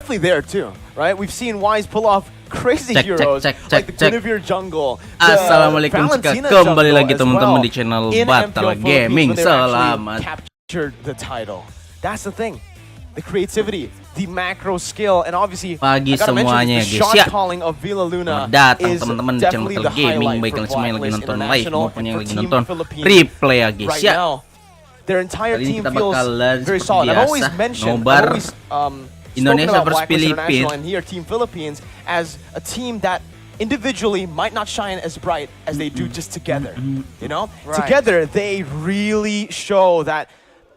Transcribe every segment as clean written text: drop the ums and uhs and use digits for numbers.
definitely there too, right? We've seen Wise pull off crazy heroes like the Guinevere jungle. Assalamualaikum, kembali lagi teman-teman di channel Battala Gaming. Selamat captured the title. That's the thing. The creativity, the macro skill, and obviously pagi semuanya the guys shot ya. calling of Villa Luna Datang is teman-teman di channel definitely the Gaming, baik kalian semua yang lagi nonton live maupun yang lagi nonton replay ya guys ya. Their entire team kita feels bakalan very solid. I've always mentioned, nobar Indonesia versus Philippines, and here Team Philippines as a team that individually might not shine as bright as they do just together. You know, together they really show that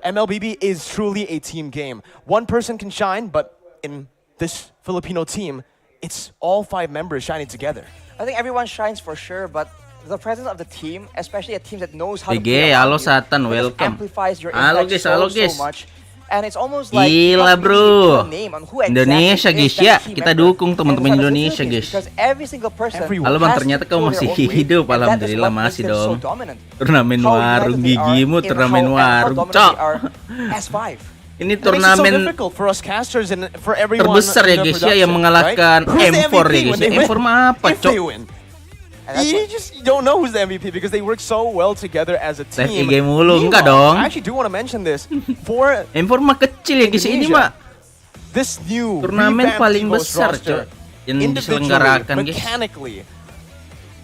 MLBB is truly a team game. One person can shine, but in this Filipino team, it's all 5 members shining together. I think everyone shines for sure, but the presence of the team, especially a team that knows how to play halo around Satan, you, welcome. amplifies your Halo impact guys, so much. And it's almost like gila bro, Indonesia exactly guys ya, kita dukung teman-teman Indonesia guys. Halo bang, ternyata kau masih hidup, alhamdulillah masih dong. Turnamen warung gigimu, turnamen warung cok. Ini turnamen terbesar ya guys ya, yang mengalahkan M4 ya guys ya. M4 apa cok? You just don't know who's the MVP because they work so well together as a team. Game mulu, enggak dong. I actually do want to mention this. For M4 mah kecil ya guys, ini mah this new turnamen paling besar cok yang diselenggarakan guys.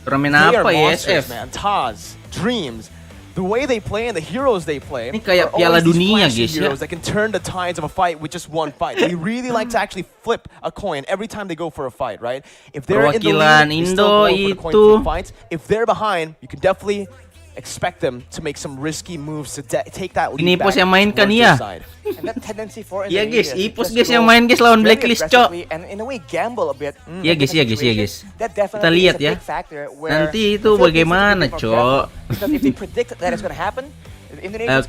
Turnamen apa ya, Iesf? Taz, Dreams. The way they play and the heroes they play. Ini kayak Piala Dunia guys ya. That can turn the tides of a fight with just one fight. They really like to actually flip a coin every time they go for a fight, right? If they're in the lead, they still go for the coin flip fights. If they're behind, you can definitely expect them to make some risky moves to take that lead. Ini Ipos yang main kan ya? Iya guys, Ipos guys yang main guys lawan Blacklist cok. Iya guys, iya guys, iya guys. Kita lihat ya. Nanti itu bagaimana cok.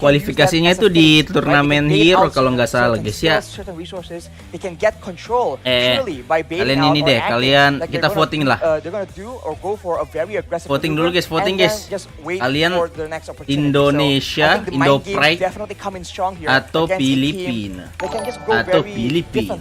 Kualifikasinya itu di turnamen hero kalau nggak salah guys ya. Kalian ini deh, kalian kita voting lah. Voting dulu guys, voting guys. Kalian Indonesia, Indo-Pride atau Philippina, atau Philippina.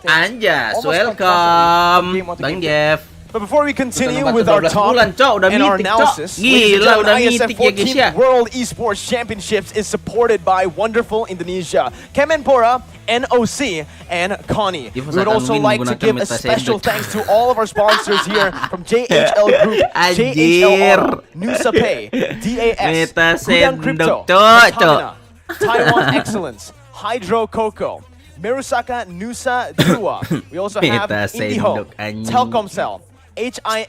Anjas, welcome Bang Jeff. But before we continue with our talk and our analysis, gila udah ISF mitik ya guys ya. World Esports Championships is supported by wonderful Indonesia, Kemenpora, NOC, and Connie. We would also like to give a special thanks to all of our sponsors here from JHL Group, JHLR, Nusa Pay, DAS, Gudang Crypto, Philipina, Taiwan Excellence, Hydro Coco, Merusaka Nusa Dua. We also have IndiHome, Telkomsel, HIN,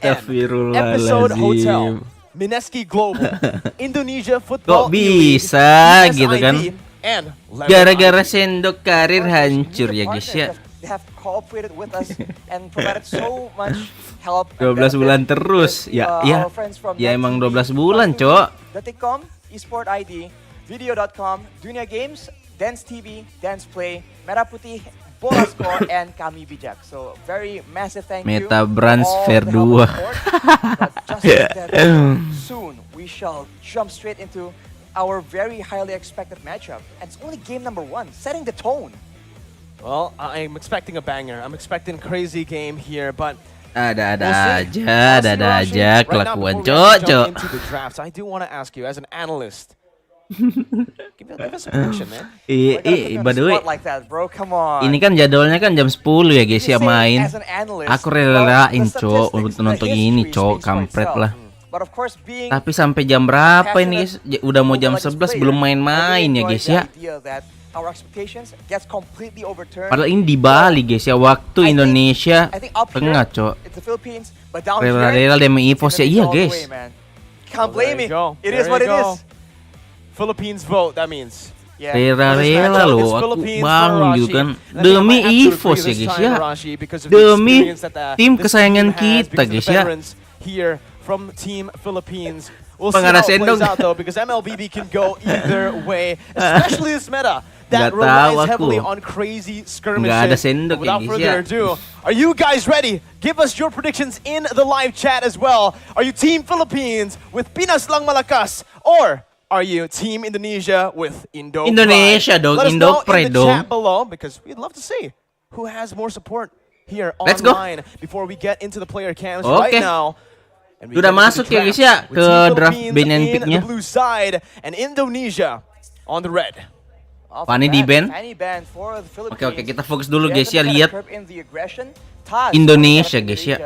Episode Hotel, Mineski Global, Indonesia Football. Kok bisa gitu kan? Gara-gara sendok karir hancur ya guys ya. 12 bulan terus ya, ya emang 12 bulan cok. Esport ID, Video.com, Dunia Games, Dance TV, Dance Play, Merah Putih, Bola Score, and Kami Bijak. So very massive thank you. Meta Brands Fair 2. Soon we shall jump straight into our very highly expected matchup. And it's only game number 1, setting the tone. Well, I'm expecting a banger. I'm expecting crazy game here, but ada aja kelakuan cocok. I do want to ask you as an analyst. Give us a prediction, man. By the way, ini kan jadwalnya kan jam 10 ya guys ya main. Aku rela-relain cok untuk nonton ini cok, kampret lah. Tapi sampai jam berapa ini guys? Udah mau jam 11 belum main-main ya guys ya. Padahal ini di Bali guys ya, waktu Indonesia tengah cok. Rela-rela demi Ipos ya, iya guys. Can't blame me. It is what it is. Philippines vote, that means. Rela-rela loh, aku bang gitu kan. Demi Ipos ya guys ya. Demi tim kesayangan kita guys ya. Here from Team Philippines. We'll see how it plays out though, because MLBB can go either way, especially this meta that relies heavily on crazy skirmishes. Without further ado, are you guys ready? Give us your predictions in the live chat as well. Are you Team Philippines with Pinas Lang Malakas, or Are you Team Indonesia with Indo Indonesia Pride? dong, Let us Indo know Pride in the dong. chat below because we'd love to see who has more support here Let's go. online before we get into the player cams Oke. right now. And we Sudah get into masuk the ya guys draft ya with ke Team draft Philippines band and in picknya. the blue side and Indonesia on the red. Fanny di ban. Oke, kita fokus dulu guys ya, lihat Indonesia guys ya.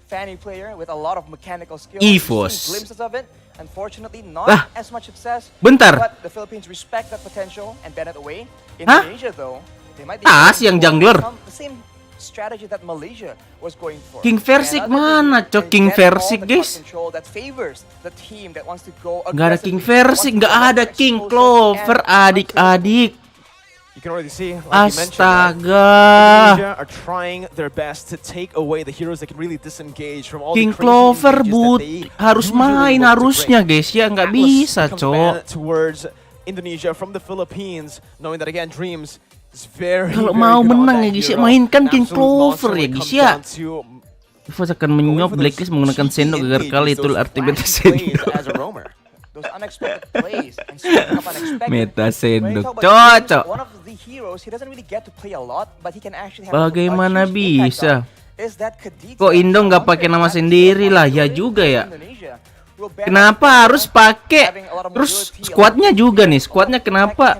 Fanny player with a lot of mechanical skills. Iesf. Glimpses of it. Unfortunately, not Lah. as much success. Bentar. But the Philippines respect that potential and ban it away. Indonesia though, they might be yang jungler. the same strategy that Malaysia was going for. King Versik mana, Cok? King Versik, guys. Nggak ada King Versik, nggak ada King Clover, adik-adik. You can already see, like you mentioned, Astaga. Indonesia are trying their best to take away the heroes that can really disengage from all King the crazy Clover engages that they harus usually main look to harusnya break. guys ya, nggak Atlas bisa, becomes Cok. banned towards Indonesia from the Philippines, knowing that again Dreams is very, Kalau very mau good on menang that ya guys ya, hero. mainkan An King absolute Clover monster ya when it guys comes ya. down to Iesf akan menyuap blacklist menggunakan sendok agar kali itu ultimate sendok. As a roamer. Those unexpected plays and switching up unexpected. Meta sendok, Cocok. cocok. One of the heroes, he doesn't really get to play a lot, but he can actually have Bagaimana a huge impact bisa? on. Is that Khadija. Kok Indo nggak pakai nama sendiri lah, ya juga ya. Kenapa harus pakai? Terus squadnya juga nih, squadnya kenapa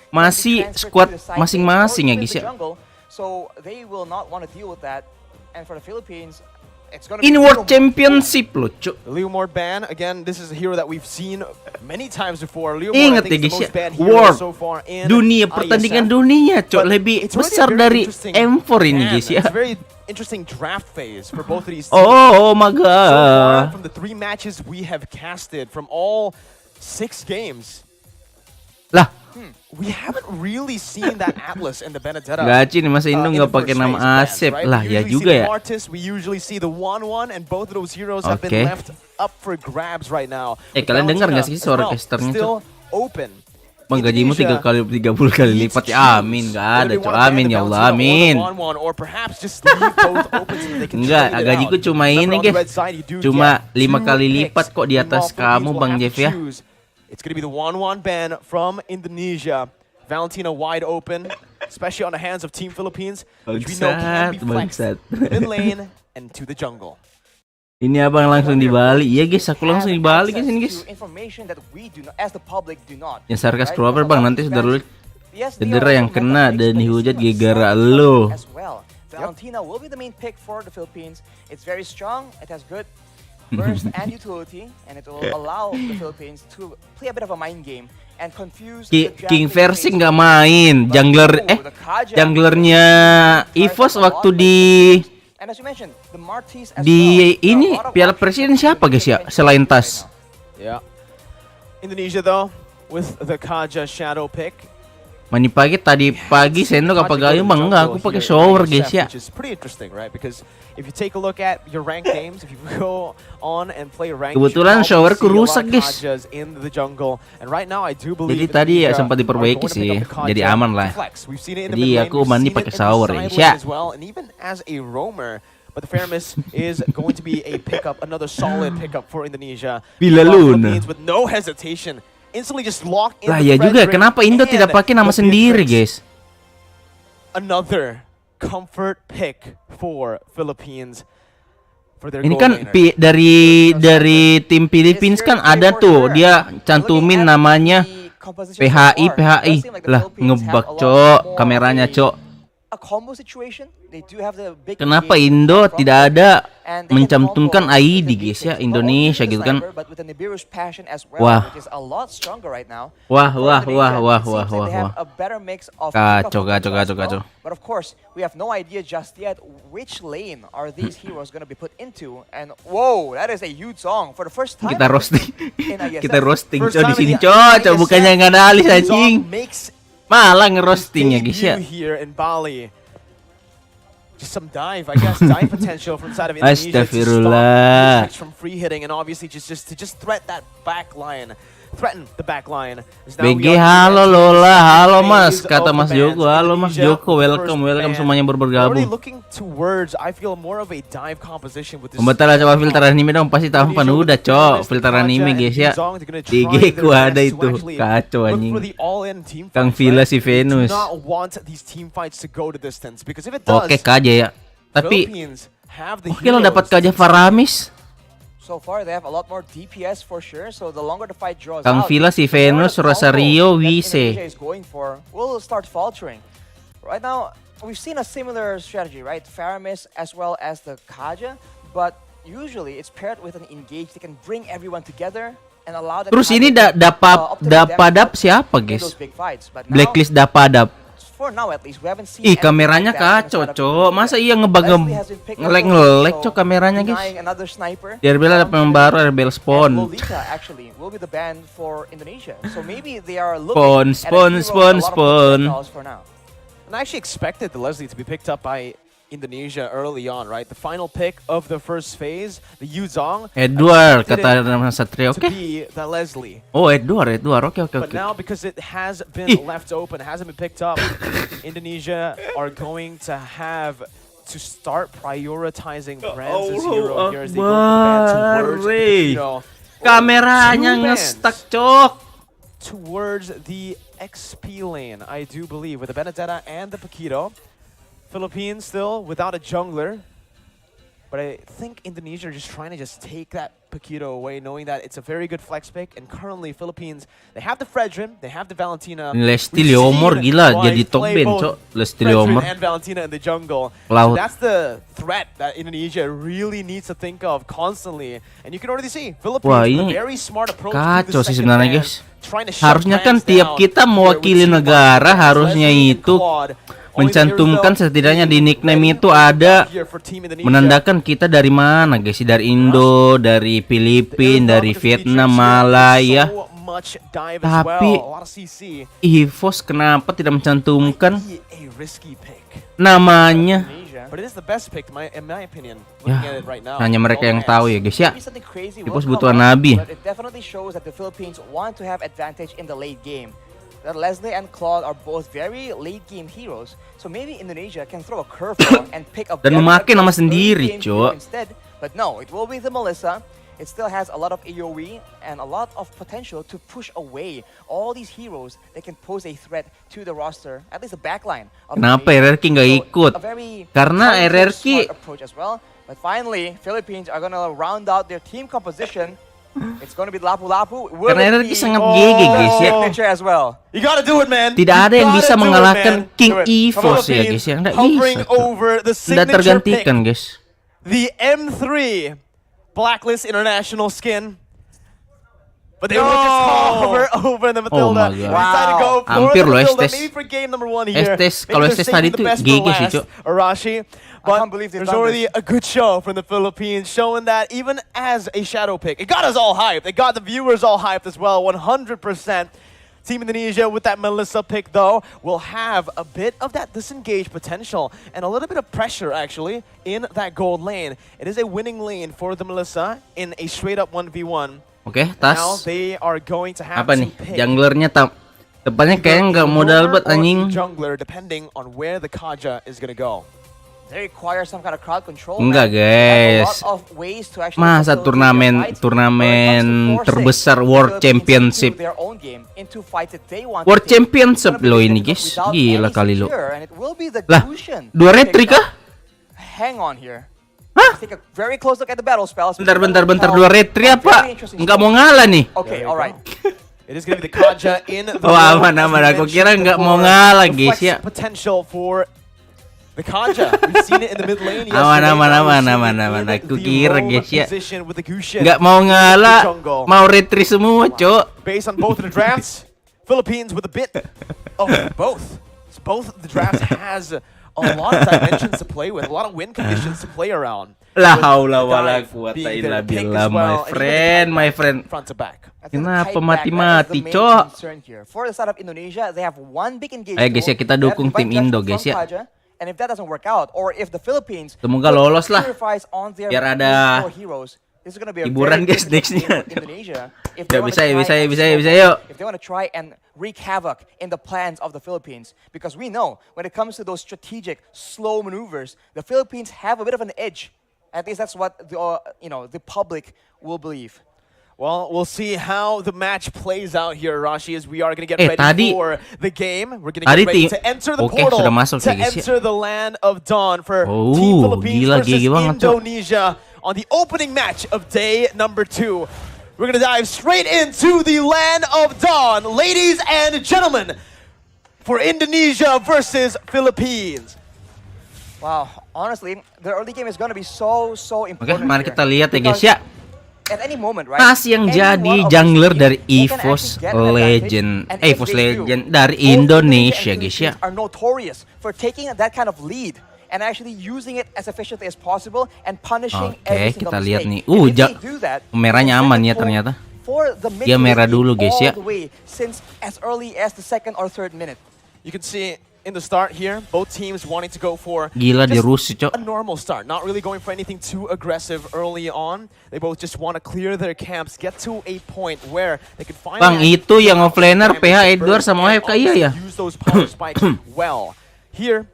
masih squad masing-masing ya guys ya? So they will not want to deal with that. And for the Philippines, it's gonna Ini be World Championship loh, cuk. Leomord ban, again, this is a hero that we've seen many times before. Leomord, Ingat I think, ya is the guys ya, most banned hero World so far in dunia ISF. pertandingan dunia, cuk, But lebih it's already besar a very dari interesting M4 ini ban. guys ya. It's a very interesting draft phase for both of these teams. Oh my So far, god. from the 3 matches we have casted from all 6 games, Lah, we haven't really seen that Atlas and the Benedetta. gaci nih masa Indo in nggak the pakai first nama phase Asep bans, right? lah, We ya usually juga see the ya. Martis, we usually see the 1-1, and both of those heroes have Oke. been left up for grabs right now. Kalian dengar nggak sih Valentina suara as well, casternya, still open. Bang, gajimu Indonesia 30 kali needs lipat to ya, amin, choose nggak whether ada they cok, wanna ban amin the ya Allah, Valentina or the amin. 1-1, or perhaps just leave both open so they can Enggak, trade it gajiku out. cuma Remember, ini on the guys, red side, you do cuma get 5 kali 2 lipat picks. kok di atas Meanwhile, Philippines kamu will Bang have Jeff to ya. choose. It's going to be the 1-1 ban from Indonesia. Valentina wide open, especially on the hands of Team Philippines, which we know can be flexed in lane and to the jungle. Ini abang langsung dibalik, iya guys, aku langsung dibalik guys ini guys. Yang sarkas keluar bang, nanti sudah dulu cedera yang kena dan dihujat gara-gara lo. Valentina will be the main pick for the Philippines. It's very strong, it has good burst and utility, and it will allow the Philippines to play a bit of a mind game and confuse the King draft Versik phase. nggak main, junglernya Iesf waktu And as you mentioned, the Martis as di well. ini A lot of Piala options Presiden for siapa guys ya Indonesia selain right Tas? now. Yeah. Indonesia though, with the Kerja shadow pick. Mani pagi tadi pagi sendok apa gayung bang, enggak, aku pakai shower guys ya. Which is pretty interesting, right? Because if you take a look at your ranked games, if you go on and play ranked, Kebetulan showerku rusak, guys. in the jungle. And right now I do believe Jadi tadi ya Indonesia sempat are diperbaiki going to pick sih, up the jadi Kerja aman lah. flex. We've seen it in the Jadi mid lane, aku we've mandi seen pakai it in the shower side guys lane ya. as well, and even as a roamer. But the fairness is going to be a pickup, another solid pickup for Indonesia. Bila Meanwhile, Luna. Philippines with no hesitation instantly just lock in Lah the ya juga, Frederick kenapa Indo and tidak pakai nama the sendiri Beatrix. guys? Another comfort pick for Philippines for their Ini goal kan laner. dari tim Philippines kan ada tuh, dia cantumin namanya PHI lah, ngebug cok kameranya cok. A combo situation, they do have the big Kenapa engagement Indo from tidak ada and they can mencantumkan combo ID with the guys ya, Beatrix. Indonesia Not only gitu with the kan? sniper, but with the Nibiru's passion as well, Wah. which is a lot stronger right now. Wah, For wah, Indonesia, wah, it seems wah, like wah, they have wah. a better mix of Kacau, pickup kacau, as kacau, well. kacau. But of course, we have no idea just yet which lane are these heroes going to be put into. And whoa, that is a huge song for the first time. Kita roasting, in ISF. kita roasting First cok di time sini in the cok, ISF, bukannya nggak ada alis anjing, Zong makes malah ngerosting ya guys ya. debut here in Bali. Just some dive, I guess, dive potential from side of Indonesia to stop Astagfirullah. Beatrix from free hitting, and obviously just to threat that back line. threaten the back line. BG halo Lola, halo Mas, kata Mas Joko, halo Mas Joko, welcome semuanya bergabung. Battala coba filter anime dong, pasti tampan udah cok, filter anime guys ya. Di IG ku ada itu, kacau anjing. Kang Villa si Venus. Oke Kaja ya, tapi oke lo dapat Kaja Faramis. So far they have a lot more DPS for sure. So the longer the fight draws Kang Villa si Venus, Rosario, Wise will start faltering. Right now we've seen a similar strategy, right? Faramis as well as the Kaja, but usually it's paired with an engage that can bring everyone together and allow the. Terus ini dapadap siapa guys? Blacklist dapadap. For now at least we haven't seen. Ih kameranya kacau cok, masa iya ngelek cok kameranya guys. Biar bela ada pemain baru, ada bel spawn. Spawn. And I actually expected the Leslie to be picked up by Indonesia early on, right? The final pick of the first phase, the Yuzong. Edward kata nama Satria, oke. Leslie. Oh Edward, oke. But now because it has been left open, hasn't been picked up, Indonesia are going to have to start prioritizing Brands' hero here as they go towards the, kameranya nge-stuck cok. Towards the XP lane, I do believe, with the Benedetta and the Paquito. Philippines still without a jungler, but I think Indonesia are just trying to take that Paquito away, knowing that it's a very good flex pick. And currently Philippines, they have the Fredrin, they have the Valentina. Lesti Liomor gila jadi top band cok. Lesti Liomor and Valentina in the jungle. So that's the threat that Indonesia really needs to think of constantly. And you can already see Philippines with a very smart approach to kacau the sih second sebenarnya ban, guys. trying to shut Harusnya kan Brands tiap down kita mewakili here with negara T1. harusnya Leslie itu and Claude, mencantumkan setidaknya di nickname itu ada menandakan kita dari mana guys, dari Indo, dari Filipina, dari Vietnam, Malaya. Tapi EVOS kenapa tidak mencantumkan namanya? Ya, hanya mereka yang tahu ya guys ya. EVOS butuh nabi. That Leslie and Claude are both very late game heroes, so maybe Indonesia can throw a curveball and pick up dan memakai nama sendiri, cok. Instead, but no, it will be the Melissa. It still has a lot of AoE and a lot of potential to push away all these heroes that can pose a threat to the roster, at least the backline. Kenapa RRQ nggak ikut? Karena RRQ. But finally, Philippines are gonna round out their team composition. It's gonna be lapu-lapu. Karena RRQ sangat GG guys ya. You gotta do it, man. Tidak ada yang bisa mengalahkan King EVOS ya guys ya. Nggak bisa. Tidak tergantikan guys. The M3 Blacklist International skin. But they will just hover over the Matilda. Wow. Hampir loh Estes. Kalau Estes tadi itu GG sih cok. Arashi. But there's already a good show from the Philippines, showing that even as a shadow pick, it got us all hyped. It got the viewers all hyped as well, 100%. Team Indonesia with that Melissa pick, though, will have a bit of that disengage potential and a little bit of pressure, actually, in that gold lane. It is a winning lane for the Melissa in a straight-up 1v1. Oke, tas. Now they are going to have apa nih? Junglernya tepatnya kayaknya nggak modal buat anjing. Jungler, depending on where the Kerja is gonna go. They require some kind of crowd control. Enggak guys, masa turnamen terbesar World Championship, World Championship lo ini guys, gila kali lo. Lah, 2 retri kah? Hang on here. Hah? Bentar, 2 retri apa? Enggak mau ngalah nih. Oke, alright. It is gonna be the Kerja in the aman, aku kira nggak mau ngalah guys ya. Potential for the Kerja, we've seen it in the mid lane. Aman. Aku kira guys ya, nggak mau ngalah, mau retri semua, cok. Based on both of the drafts, Philippines with a bit of both. Both the drafts has a lot of dimensions to play with, a lot of win conditions to play around. La haula wala quwata illa billah, my friend. Front to back. Kenapa mati-mati, cok? Ayo guys ya, kita dukung tim Indo guys ya. And if that doesn't work out, or if the Philippines semoga lolos lah, biar ada this is going to be a hiburan very guys big nextnya. Indonesia. If Ya they want bisa to yuk. if they want to try and wreak havoc in the plans of the Philippines, because we know when it comes to those strategic, slow maneuvers, the Philippines have a bit of an edge. At least that's what the public will believe. Well, we'll see how the match plays out here, Rashi, as we are going to get ready for the game. We're going to get ready to enter the portal, to enter the land of dawn for Team Philippines versus Indonesia on the opening match of day number 2. We're going to dive straight into the land of dawn, ladies and gentlemen, for Indonesia versus Philippines. Wow, honestly, the early game is going to be so important. Oke, mari kita lihat ya guys ya. At any moment, right? Tas yang jadi jungler dari EVOS Legend, dari Indonesia guys ya. Are notorious for taking that kind of lead and actually using it as efficiently as possible and punishing every single kita lihat mistake. nih. Merahnya aman ya ternyata. Dia merah dulu guys ya. Since as early as the 2nd or 3rd minute. You can see in the start here, both teams wanting to go for a normal start, not really going for anything too aggressive early on. They both just want to clear their camps, get to a point where they can finally Bang, itu yang offlaner PH Edward sama AFK ya. Use those power spikes well. Here,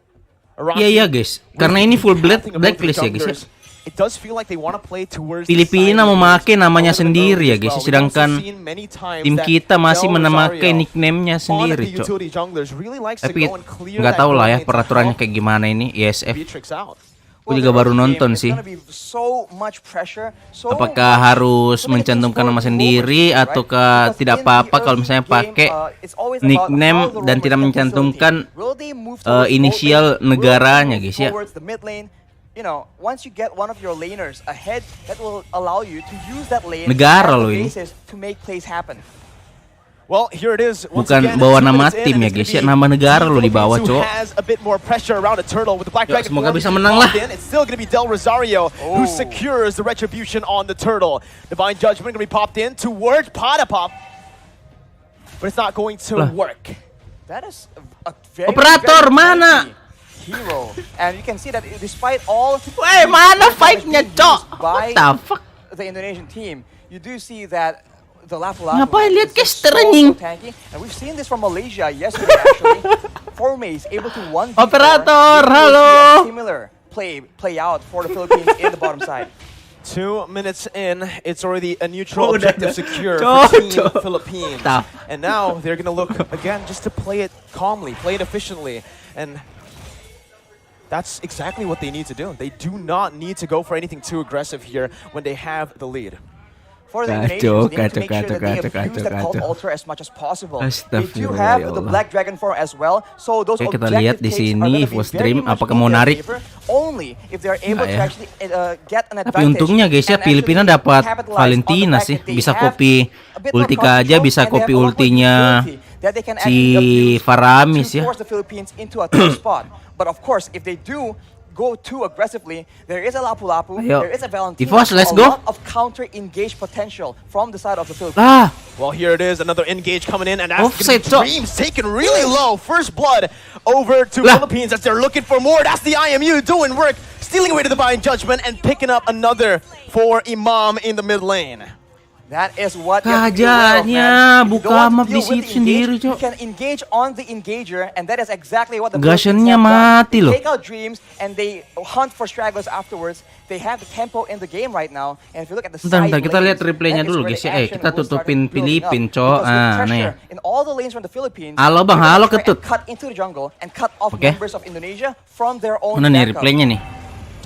iya guys, karena ini full blacklist ya guys ya. It does feel like they want to play towards Filipina memakai namanya sendiri ya guys, sedangkan tim kita masih memakai nickname-nya sendiri, Cok. Tapi nggak tahu lah ya peraturannya kayak gimana ini Iesf. Aku juga baru nonton sih. Apakah harus mencantumkan nama sendiri ataukah tidak apa-apa kalau misalnya pakai nickname dan tidak mencantumkan inisial negaranya guys ya. Once you get one of your laners ahead, that will allow you to use that lane to make plays happen. Well, here it is. Bukan bawa nama tim ya guys ya, nama negara lo di bawah, Cok. Semoga bisa menang lah. It's still going to be Del Rosario who secures the retribution on the turtle. Divine Judgment going to be popped in towards Potapop, but it's not going to work. That is a very Operator mana? Hero, and you can see that despite all mana fight-nya, Cok? What the fuck? The Indonesian team, you do see that the Lapu-Lapu ngapain lihat is so tanky, and we've seen this from Malaysia yesterday actually. Formase able to 1v4. Operator, halo. Similar play out for the Philippines in the bottom side. 2 minutes in, it's already a neutral objective secure for Team Philippines. And now they're going to look again just to play it calmly, play it efficiently, and that's exactly what they need to do. They do not need to go for anything too aggressive here when they have the lead. For the Indonesians, they need to make sure that they abuse that cult ultra as much as possible. They do have the Black Dragon form as well, so those kita lihat di sini EVOS Dream apakah mau narik. Only if they are able to actually get an advantage. Tapi untungnya guys ya, Filipina dapat Valentina sih, bisa copy ulti aja, bisa copy ultinya si Faramis ya. But of course, if they do go too aggressively, there is a Lapu-Lapu, there is a Valentina, EVOS, let's a go. lot of counter-engage potential from the side of the Philippines. Well, here it is, another engage coming in, and that's Dreams taken really low. First blood over to Philippines as they're looking for more. That's the IMU doing work, stealing away to Divine Judgment and picking up another for Imam in the mid lane. That is what Kajanya buka map di situ sendiri, Cok. You can engage on the engager, and that is exactly what the Gashennya mati loh. They take out Dreams and they hunt for stragglers afterwards. They have the tempo in the game right now, and if you look at the side lanes, kita lihat replaynya dulu guys ya. Kita tutupin Filipin, Cok. Nih. In all the lanes from the Philippines. Halo Bang, halo Ketut. Cut into the jungle and cut off members of Indonesia from their own. Mana nih replaynya nih?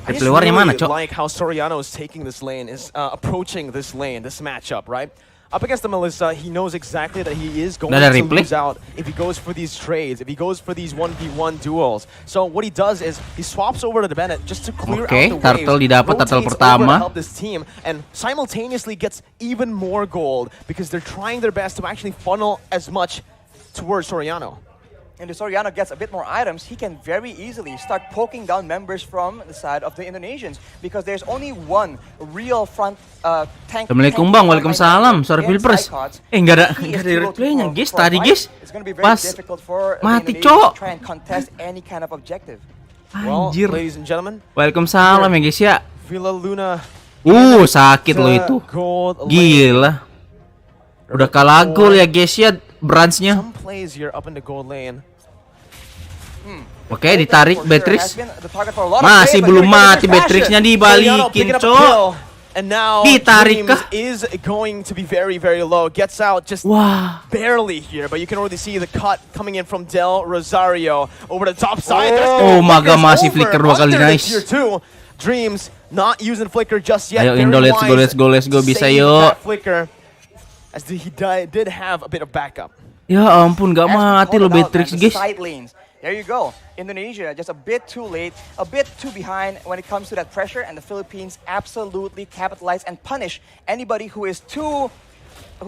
I just really like how Soriano is taking this lane, is approaching this lane, this matchup, right? Up against the Melissa, he knows exactly that he is going to lose out if he goes for these trades, if he goes for these 1v1 duels. So what he does is he swaps over to the Bennett just to clear out the waves, turtle didapat turtle pertama, to help this team, and simultaneously gets even more gold because they're trying their best to actually funnel as much towards Soriano. And if Soriano gets a bit more items, he can very easily start poking down members from the side of the Indonesians because there's only one real front tank. Assalamualaikum Bang, waalaikumsalam. Sorry Pilpres. Enggak ada replaynya guys. Tadi guys pas mati, Cok. Well, ladies and gentlemen, waalaikumsalam ya guys ya. Villa Luna Sakit loh itu. Gila. Udah kalah gol ya guys ya, branch-nya. Oke, ditarik Beatrix. Masih belum mati Beatrix-nya, dibalikin, Cok. Ditarik kah? Is going to be very low. Gets out just barely here, but you can already see the cut coming in from Del Rosario over the top side. Oh my god, masih flicker 2 kali, nice. Dreams not using flicker just yet. Ayo Indo, let's go, bisa yuk. As he did have a bit of backup. Ya ampun, gak mati loh Beatrix guys. There you go. Indonesia just a bit too late, a bit too behind when it comes to that pressure, and the Philippines absolutely capitalize and punish anybody who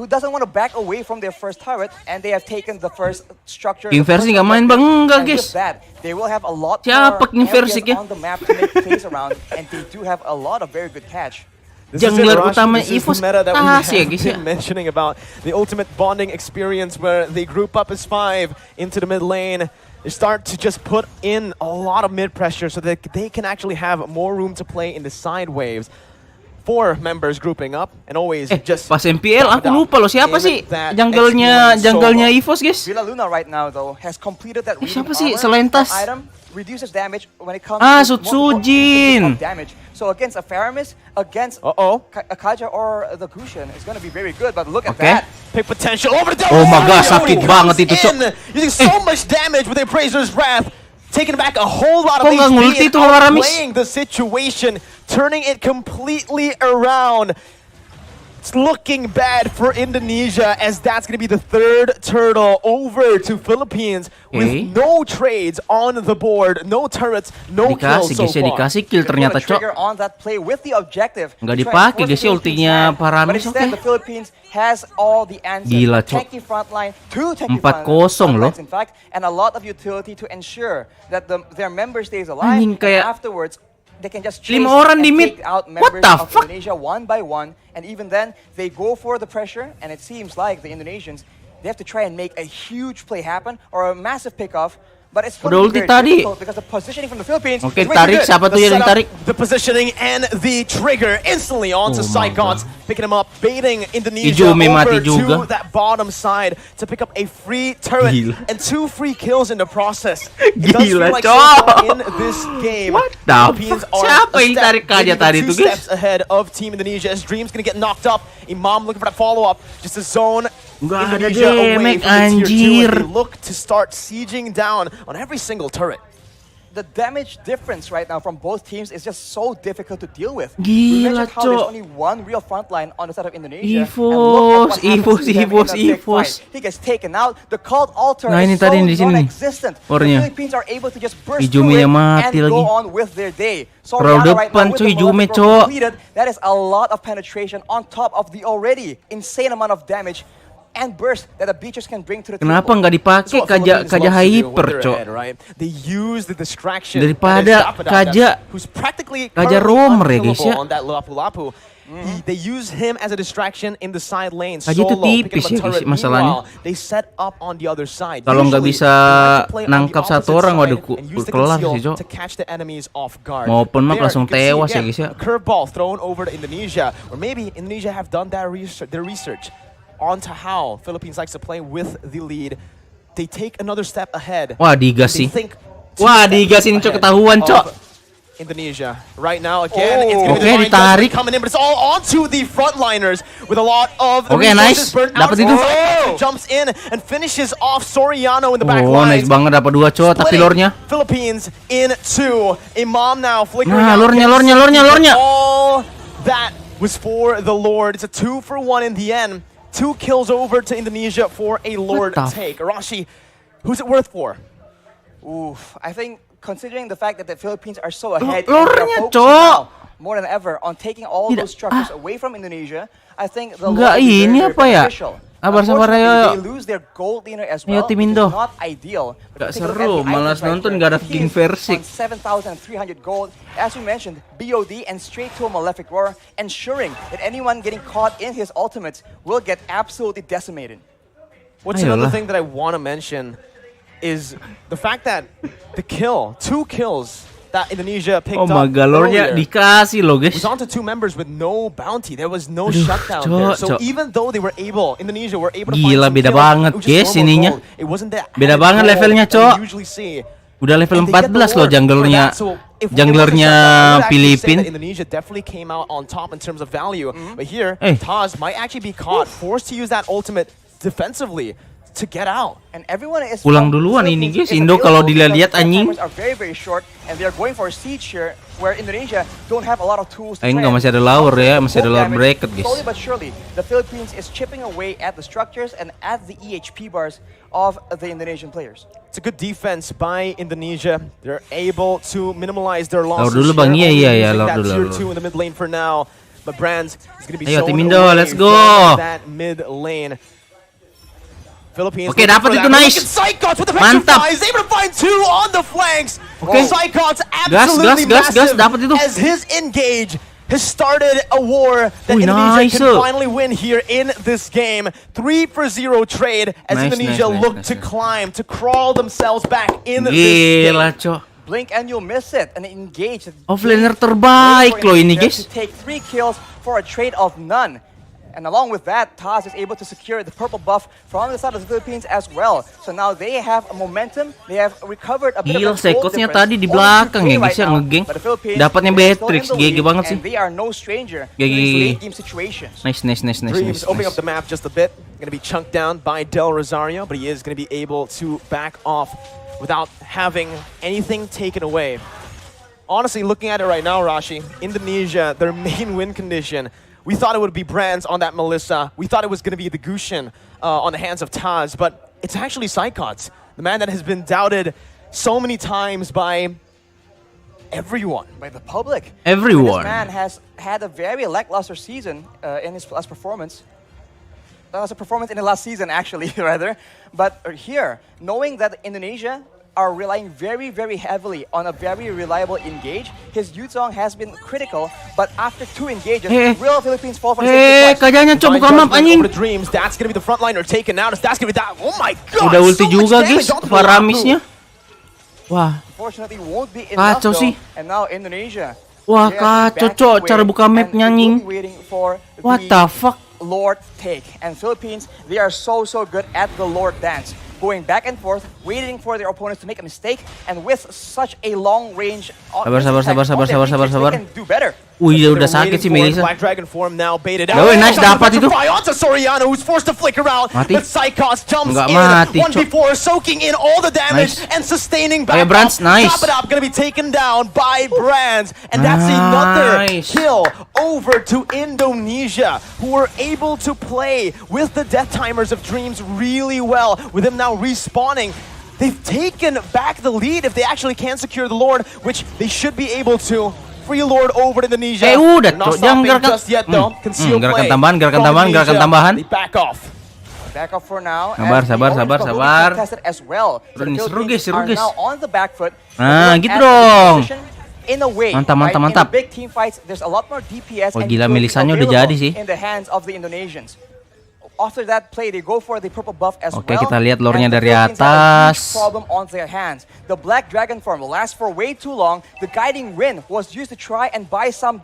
doesn't want to back away from their first turret, and they have taken the first structure. Inversi nggak main bang, enggak guys. They will have a lot more areas on the map to make plays around, and they do have a lot of very good catch. Jungler utama Evo ya guys ya. Mentioning about the ultimate bonding experience where they group up as 5 into the mid lane. They start to just put in a lot of mid pressure so that they can actually have more room to play in the side waves. 4 members grouping up and always just pas MPL aku lupa loh siapa sih junglernya EVOS guys. Villa Luna right now though has completed that siapa sih selain tas item reduces damage when it comes to Sutsujin damage. So against a Faramis, against a Kerja or the Gusion, it's going to be very good. But look at that. Big potential over the Oh my god, sakit banget itu, Cok. Using so much damage with the Appraiser's Wrath. Taking back a whole lot of HP and playing the situation, turning it completely around. It's looking bad for Indonesia as that's going to be the 3rd turtle over to Philippines with no trades on the board, no turrets, no kills so far. Dikasih kill ternyata, Cok. Nggak dipakai guys ultinya Paramis. Oke. Gila, Cok. 4-0 loh. And a lot of utility to ensure that their member stays alive. Anjing kayak afterwards they can just chase 5 orang and di mid. take out What members the of fuck? Indonesia one by one, and even then they go for the pressure, and it seems like the Indonesians, they have to try and make a huge play happen or a massive pickoff. But it's going to be very difficult because the positioning from the Philippines is tarik, siapa tuh yang tarik? The positioning and the trigger instantly onto Psychons, picking him up, baiting Indonesia over to that bottom side to pick up a free turret and 2 free kills in the process. It does feel like so far in this game, Philippines are maybe 2 steps ahead of Team Indonesia as Dream's gonna get knocked up. Imam looking for that follow-up, just a zone. Indonesia away from the tier 2 and they look to start sieging down on every single turret. The damage difference right now from both teams is just so difficult to deal with. Gila, we mentioned how there's only one real front line on the side of Indonesia. EVOS. He gets taken out. The cult altar is so non-existent. The Philippines are able to just burst through it and go on with their day. So right now with the completed, that is a lot of penetration on top of the already insane amount of damage and burst that the beaches can bring to the Kenapa nggak dipakai Kerja hyper, Cok? They use the distraction daripada Kerja roamer ya guys ya. They use him as a distraction in the side lane. Kerja itu tipis ya guys masalahnya. They set up on the other side. Kalau nggak bisa nangkap 1 orang, waduh kelar sih, Cok. Mau open map langsung tewas ya guys ya. Curveball thrown over to Indonesia, or maybe Indonesia have done their research onto how Philippines likes to play with the lead. They take another step ahead. Wah, digas sih. Wah, digas ini, Cok, ketahuan, Cok. Indonesia right now again. It's going to be ditarik coming in, but it's all onto the frontliners with a lot of nice. Dapat itu. Jumps in and finishes off Soriano in the back line. Nice banget, dapat 2, Cok, tapi lore-nya. Philippines in 2. Imam now flickering out. Lore-nya. All that was for the Lord. It's a 2-for-1 in the end. 2 kills over to Indonesia for a Lord take. Arashi, who's it worth for? Oof, I think considering the fact that the Philippines are so ahead and they're focusing now more than ever on taking all those structures away from Indonesia, I think the Lord is very beneficial. Sabar they lose their gold leader as well, which is not ideal. Gak seru, malas nonton gak ada King versi. 7,300 gold, as we mentioned, BOD and straight to a Malefic Roar, ensuring that anyone getting caught in his ultimates will get absolutely decimated. What's another thing that I want to mention is the fact that the 2 kills that Indonesia picked Oh up my god, lore-nya earlier dikasih loh guys. was onto 2 members with no bounty. There was no shutdown there. So even though they were able, Indonesia were able to Gila, find some beda kills, banget it was guys just normal ininya. gold. It wasn't that Beda added banget gold levelnya, that we Cok. usually see. Udah level And they get the 14 loh lore junglernya. for that. So if we Junglernya look at that, I would actually say Philippine. that Indonesia definitely came out on top in terms of value. But here, Eh. Taz might actually be caught, forced to use that ultimate defensively to get out. And everyone is Pulang from duluan the ini, Philippines guys. is Indo kalau available dilihat-lihat, because the anjing. timers are very very short and they are going for a siege here where Indonesia don't have a lot of tools to Enggak, try masih and ada lure ya, counter masih ada the lure damage. bracket guys. Slowly but surely, the Philippines is chipping away at the structures and at the EHP bars of the Indonesian players. It's a good defense by Indonesia. They're able to minimize their losses. Lord dulu, Bang. here, Iya, only iya, using Lord that dulu, tier Lord. 2 in the mid lane for now. But Brands is going to be Ayo, shown tim Indo, away let's go. from that mid lane. Philippines. Oke, looking dapat for itu, that. nice. Look at Psychots with the Mantap. Petrify. He's able to find 2 on the flanks. Oke. Psychots absolutely gas, massive dapat itu. as his engage has started a war that Wih, Indonesia nice. can finally win here in this game. 3-0 trade as Nice, Indonesia nice, look nice, to nice. climb, to crawl themselves back in this Gila, game. Cok. Blink and you'll miss it and engage. Offlaner terbaik loh ini, guys. To take 3 kills for a trade of none. And along with that, Taz is able to secure the purple buff from the side of the Philippines as well. So now they have a momentum. They have recovered a bit Gila, of the gold Sekosnya difference. tadi di Only belakang 2K ya, guys, right yang now, ngegeng. but the Philippines, Dapatnya they're still Beatrix, in the GG lead, banget sih. and they are no stranger to GG. these late game situations. Nice. Dreams opening up the map just a bit. Going to be chunked down by Del Rosario, but he is going to be able to back off without having anything taken away. Honestly, looking at it right now, Rashi, Indonesia, their main win condition, we thought it would be Brands on that Melissa. We thought it was going to be the Gushin on the hands of Taz, but it's actually Psychots, the man that has been doubted so many times by everyone. By the public. Everyone. This man has had a very lackluster season in his last performance. That was a performance in the last season, actually, rather. But here, knowing that Indonesia are relying very, very heavily on a very reliable engage, his Yuzong has been critical, but after 2 engages, will Philippines fall for the safety twice? Kayaknya Cok buka map anjing. Over to Dreams, that's going to be the front liner taken out. That's going to be that. Oh my god. Udah ulti so juga much guys, damage onto the Faramisnya. Wah, Unfortunately, won't be enough kacau though. sih. And now Indonesia. Wah, they are kacau backing Cok away cara buka and mapnya anjing. waiting for What the fuck? Lord take. And Philippines, they are so good at the Lord dance. Going back and forth, waiting for their opponents to make a mistake, and with such a long range Sabar. they can do better. Wih, udah sakit sih Melissa. Black Dragon form now baited out. Wih, nice dapat itu. Onto Soriano, who's forced to flicker out. Mati. But Psychos jumps Nggak in. mati, 1v4, soaking in all the damage Nice. and sustaining back. Ayo, Brands, nice. Top it up, gonna be taken down by Brands. And that's another Nice. kill over to Indonesia, who were able to play with the death timers of Dreams really well. With him now respawning, they've taken back the lead if they actually can secure the Lord, which they should be able to. Free Lord over to Indonesia. Udah, Not Cok. Jangan stopping gerakan. just yet though. Conceal Gerakan play tambahan, from Indonesia. tambahan. They back off. Back up for now. Sabar. As well. Seru nih, The seru, Philippines guys. are now on the back foot. Nah, Look gitu at the dong. position. In a way, Mantap. In the big team fights, there's a lot more DPS Wah, and gila, utility Melisanya udah available jadi sih. in the hands of the Indonesians. After that play, they go for the purple buff as Oke, well. kita lihat lore-nya and the dari Philippines have a huge atas. problem on their hands. The Black Dragon form will last for way too long. The Guiding Wind was used to try and make some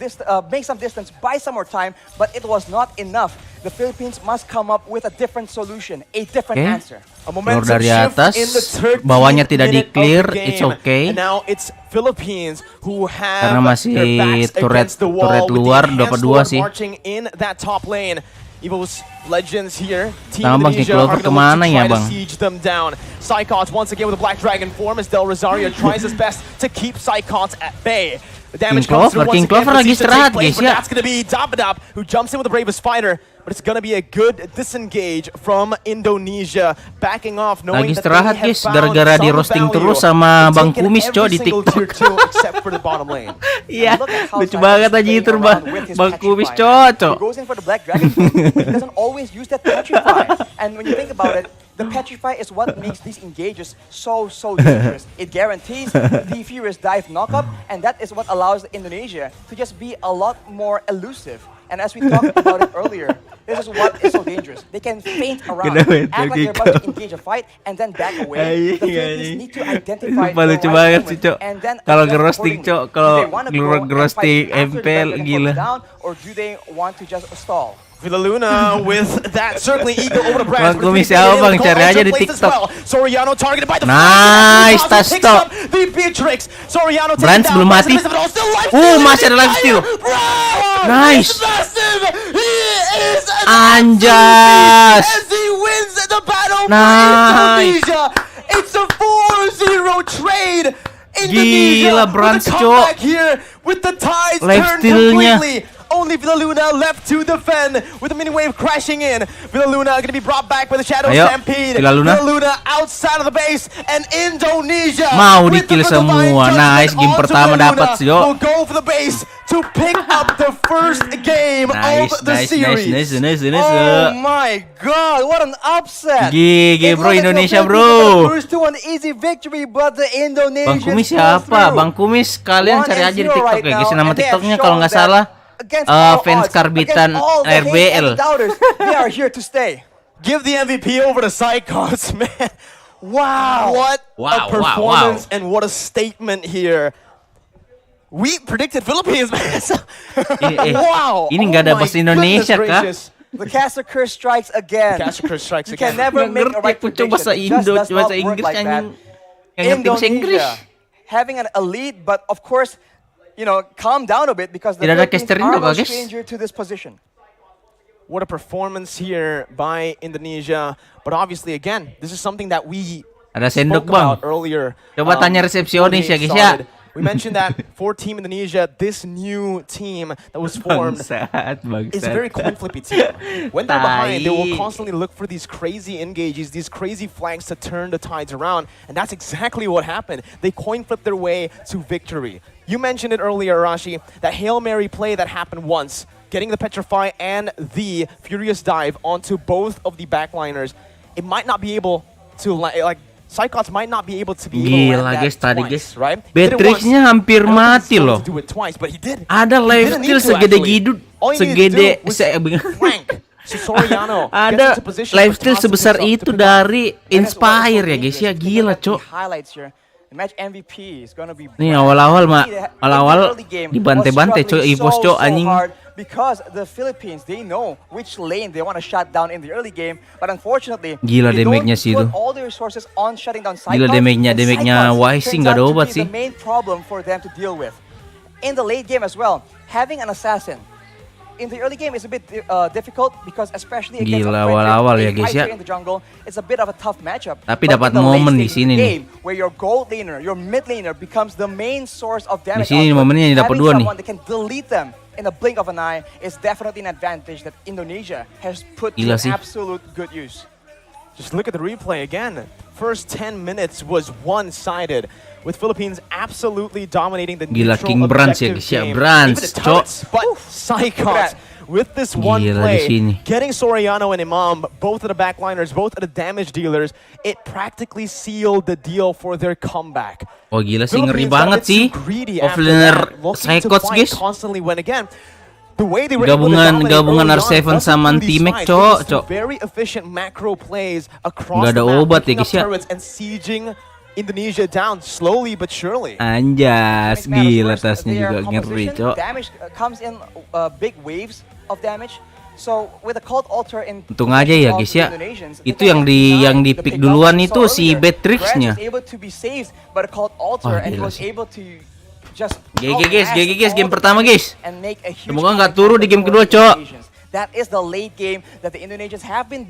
distance, buy some more time, but it was not enough. The Philippines must come up with a different solution, a different answer. A Lore momentum dari shift atas, in the 13th bawahnya tidak minute of di-clear, the it's game. okay. And now it's Philippines who have Karena masih their backs turret- against the wall turret with luar, the dapat enhanced dua Lord sih. marching in that top lane. Evil's Legends here. Team Nah, Bang, Indonesia Clover are going to kemana look to ya, try to Bang? siege them down. Psychots once again with a Black Dragon form as Del Rosario tries his best to keep Psychots at bay. The damage comes through once King again. Clover lagi Proceeds to istirahat, take place, guys, but ya. that's going to be Dabadab who jumps in with the bravest fighter. But it's going to be a good disengage from Indonesia, backing off knowing Lagi that istirahat, they have guys, found gara-gara some di roasting value. terus sama They've Bang taken Kumis, every Cok, di single TikTok. tier 2 except for the bottom lane. Iya, Look at how lucu Simon banget is aja playing itu around with his Bang Kumis, Petrify. cocok. He goes in for the Black Dragon, but he doesn't always use that Petrify. And when you think about it, the Petrify is what makes these engages so dangerous. It guarantees the furious dive knockup, and that is what allows Indonesia to just be a lot more elusive. And as we talked about it earlier, this is what is so dangerous. They can feint around, act like they're about to engage a fight, and then back away. The Philippines need to identify the right moment, and then kalau adjust roasting accordingly. kalau Do they want to go and roasting fight after the MPL Dragon gila. Force down, or do they want to just stall? Villaluna with that circling eagle over the branch. Bang Kumis siapa bang? Cari aja di TikTok. Soriano targeted by the Nice, touch stop. The Beatrix. Soriano Branch belum mati. Masih ada life steal. Nice. He is Anjas. as he wins the battle. Nice. Indonesia. It's a 4-0 trade. Gila, Branch, Cok. Here with the ties Life turned steal-nya. completely. Only Villaluna left to defend with the mini wave crashing in. Villaluna going to be brought back by the Shadow Ayo, Stampede. Villaluna. Outside of the base, and Indonesia Mau with di-kill the divine semua. judgment Nice, game onto pertama Villaluna. dapat, Yo. Will go for the base to pick up the first game of the series. Nice. Oh my God! What an upset! GG bro, It looked like Indonesia the bro. Philippines cruised to an easy victory, but the Bang Indonesians Kumis pulled siapa? through. Bang Kumis kalian cari aja di 1-0 TikTok right ya guys. now, Nama and they have TikToknya shown kalau nggak that salah against all fans odds, karbitan against all the hate RBL. and doubters, they are here to stay. Give the MVP over to Psychots, man. Wow. What Wow, a performance and what a statement here. We predicted Philippines, man. Wow. Ini nggak ada Oh bahasa my Indonesia goodness kah? gracious. The caster curse strikes again. Caster curse strikes You can again. never make a right Ngerti aku prediction. coba bahasa It Indo, just does bahasa not work Inggris like that. anjing. Nggak ngerti bahasa Inggris. Indonesia having a lead, but of course, calm down a bit because the Tidak ada Philippines caster Indo are no kah, guys? stranger to this position. What a performance here by Indonesia. But obviously, again, this is something that we Ada sendok spoke bang. about earlier. Coba tanya resepsionis ya guys ya. We mentioned that for Team Indonesia, this new team that was formed Bangsat. is a very coin flippy team. When they're behind, they will Tai. constantly look for these crazy engages, these crazy flanks to turn the tides around, and that's exactly what happened. They coin flipped their way to victory. You mentioned it earlier, Arashi, that Hail Mary play that happened once, getting the Petrify and the Furious Dive onto both of the backliners. It might not be able to, Psychots might not be able to be able to Gila land guys, that tadi twice, guys. right? He did it Beatrixnya once. hampir I don't think mati he's able loh. to do it twice, but he did. Ada He life didn't steal need to, segede actually. gidut, All he needed to segede do was se- flank. So Soriano Ada gets into position life for steal tossing sebesar himself to itu pick up. dari That is what is so Inspire ya guys ya, dangerous. gila Look at the cok. highlights here. The match MVP is gonna be Nih Brand. awal-awal In the early game, dibantai-bantai was cok, struggling Ipos so cok anjing. hard because the Philippines, they know which lane they want to shut down in the early game, but unfortunately, Gila they damage-nya don't sih put itu. all the resources on shutting down Gila Psychots, damage-nya and Psychots Wise sih turns nggak ada out to obat be sih. the main problem for them to deal with. In the late game as well, having an assassin in the early game is a bit difficult because especially against Gila, a Frederick, awal-awal a ya, guys, ya. fighter in the jungle, it's a bit of a tough matchup. Tapi But dapat in the late momen di stage of sini the nih. game, where your gold laner, your mid laner becomes the main source of damage. sini output, momennya yang dapat having dua nih. someone that can delete them in a blink of an eye is definitely an advantage that Indonesia has put Gila to sih. absolute good use. Just look at the replay again. First 10 minutes was one-sided, with Philippines absolutely dominating the Gila, neutral King Brands ya, objective guys ya, game. Brands, Even the cok. turrets, but Psychots with this one Gila di play, sini. getting Soriano and Imam, both of the backliners, both of the damage dealers, it practically sealed the deal for their comeback. Oh gila sih, ngeri Philippines got a banget bit sih. too greedy after Offlaner that, looking to Psychots fight guys. constantly when again. The way they were able to Gabungan dominate R7 early on sama wasn't through these Anti-Mech, fights, cok, it was through cok. very efficient macro plays across Nggak ada the map, obat ya, picking up guys, ya. turrets and sieging Indonesia down slowly but surely. Anjas, Makes matters gila worse, tasnya their juga ngeri composition, cok. Damage comes in big waves of damage. So with a cult altar in Untung aja ya of guys the ya. Indonesians, Itu they yang can di deny the pick pickup duluan we itu saw si earlier. Beatrixnya. Brand was able to be saved by the cult altar Wah, and gila was sih. able to just GG guys, game all the pertama guys. and make a huge Semoga nggak comeback turun di game for kedua, the cok. Indonesians. That is the late game that the Indonesians have been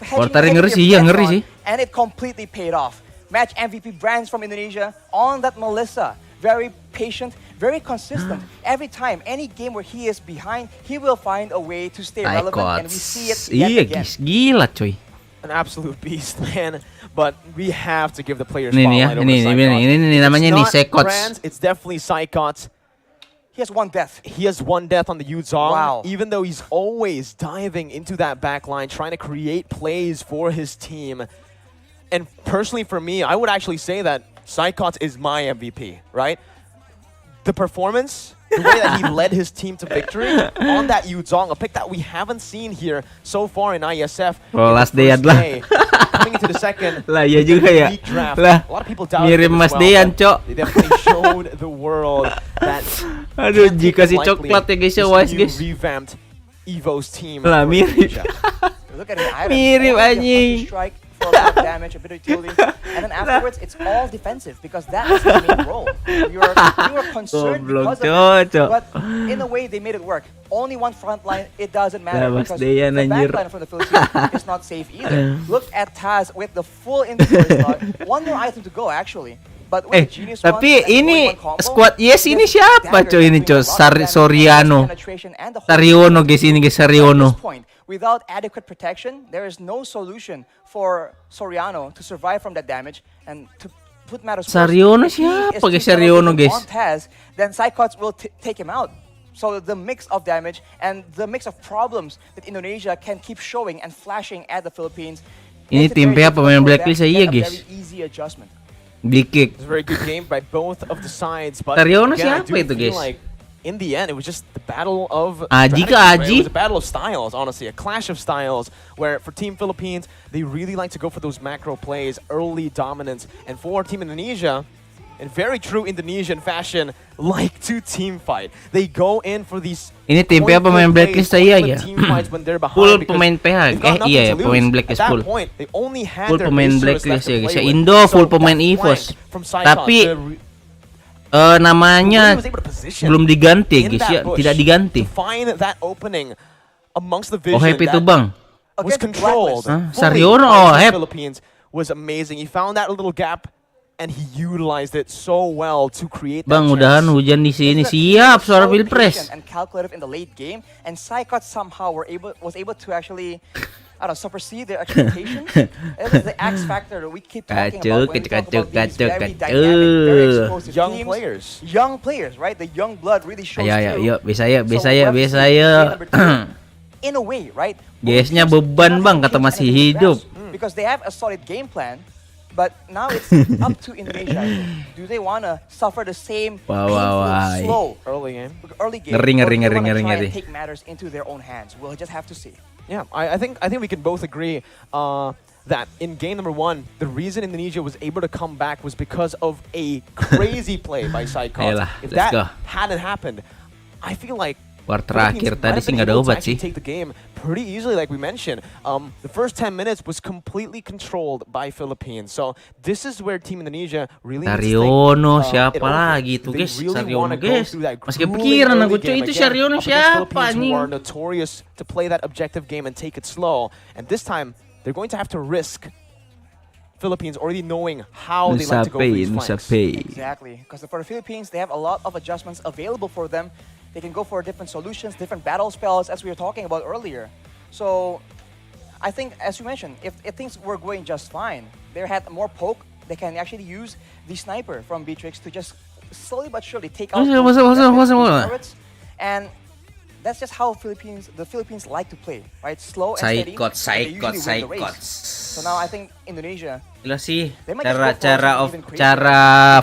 Porternya ngeri sih, iya ngeri sih. and it completely paid off. Match MVP Brands from Indonesia on that Melissa. Very patient, very consistent. Every time, any game where he is behind, he will find a way to stay relevant, and we see it Psychots. yet Iya again. guys, gila coy. An absolute beast, man. But we have to give the players Ini nih ya, spotlight over ini Psychots. namanya It's nih not Psychots. Brands, it's definitely Psychots. He has one death. He has one death on the Yuzong. Wow. Even though he's always diving into that back line, trying to create plays for his team. And personally for me, I would actually say that Psychots is my MVP, right? The performance, the way that he led his team to victory on that Yuzong, a pick that we haven't seen here so far in Iesf. Oh, last day lah. Coming into the second. Lah, ya juga ya. Lah, a lot of people doubted mirip him Mas as well, Dean, but Cok. They definitely showed the world that Aduh, jika si coklat ya guys ya, wise guys. Revamped Evo's team. Lah, mirip. Look at his items. Mirip Only a anjing. strike for a bit of damage, a bit of utility, and then afterwards it's all defensive because that is his main role. You were concerned because of it, but in a way they made it work. Only one front line, it doesn't matter because the back line from the Philippines is not safe either. Look at Taz with the full inventory slot. One more item to go actually. But with the genius tapi one, ini combo, squad yes ini siapa coy ini coy? Soriano. Sariono guys ini guys Sariono. Without adequate protection, there is no solution for Soriano to survive from that damage and to put matters worse. Sariono siapa guys Sariono guys? Then Psychots will take him out. So the mix of damage and the mix of problems that Indonesia can keep showing and flashing at the Philippines. Ini tim PA pemain Blacklist iya guys. Big kick. It was a very good game by both of the sides, but Sariono again, I siapa do itu feel guys? like in the end, it was just the battle of Aji ke strategies, right? Aji? It was a battle of styles, honestly, a clash of styles. Where for Team Philippines, they really like to go for those macro plays, early dominance, and for Team Indonesia, in very true Indonesian fashion, like to team fight. They go in for these. Ini tim PA pemain Blacklist saya ya. Full pemain PA. Iya ya, pemain Blacklist full. Full pemain Blacklist ya guys. Indo full pemain EVOS. Tapi namanya belum diganti guys ya, tidak diganti. Oh happy tuh bang. Was controlled. Sariono oh happy. Philippines was amazing. He found that little gap and he utilized it so well to create that Bang, udahan hujan di sini. Siap suara Pilpres. And calculative in the late game, and Psychots somehow was able to actually supersede their expectations. It is the X factor that we keep talking about when we talk about these very dynamic, very explosive teams. Young players, right? The young blood really shows through. Ayo, bisa ya. In a way, right? Guysnya beban bang, kata masih hidup. Because they have a solid game plan. But now it's up to Indonesia. Do they want to suffer the same slow early game? Ngeri. Take matters into their own hands. We'll just have to see. Yeah, I think we can both agree that in game number 1, the reason Indonesia was able to come back was because of a crazy play by Psychots. If that hadn't happened, I feel like War terakhir tadi sih nggak ada obat sih. Take the game pretty easily, like we mentioned. The first 10 minutes was completely controlled by Philippines. So this is where Team Indonesia really Sariono siapa lagi itu guys? Sariono guys. Masih kepikiran aku cuy itu Sariono siapa nih? Are notorious to play that objective game and take it slow. And this time they're going to have to risk Philippines already knowing how they like to go for these flanks. Exactly, because for the Philippines, they have a lot of adjustments available for them. They can go for different solutions, different battle spells, as we were talking about earlier. So, I think, as you mentioned, if things were going just fine, they had more poke, they can actually use the sniper from Beatrix to just slowly but surely take out those turrets. And that's just how the Philippines like to play, right? Slow and steady. Psychots. So now I think Indonesia. Gila sih, cara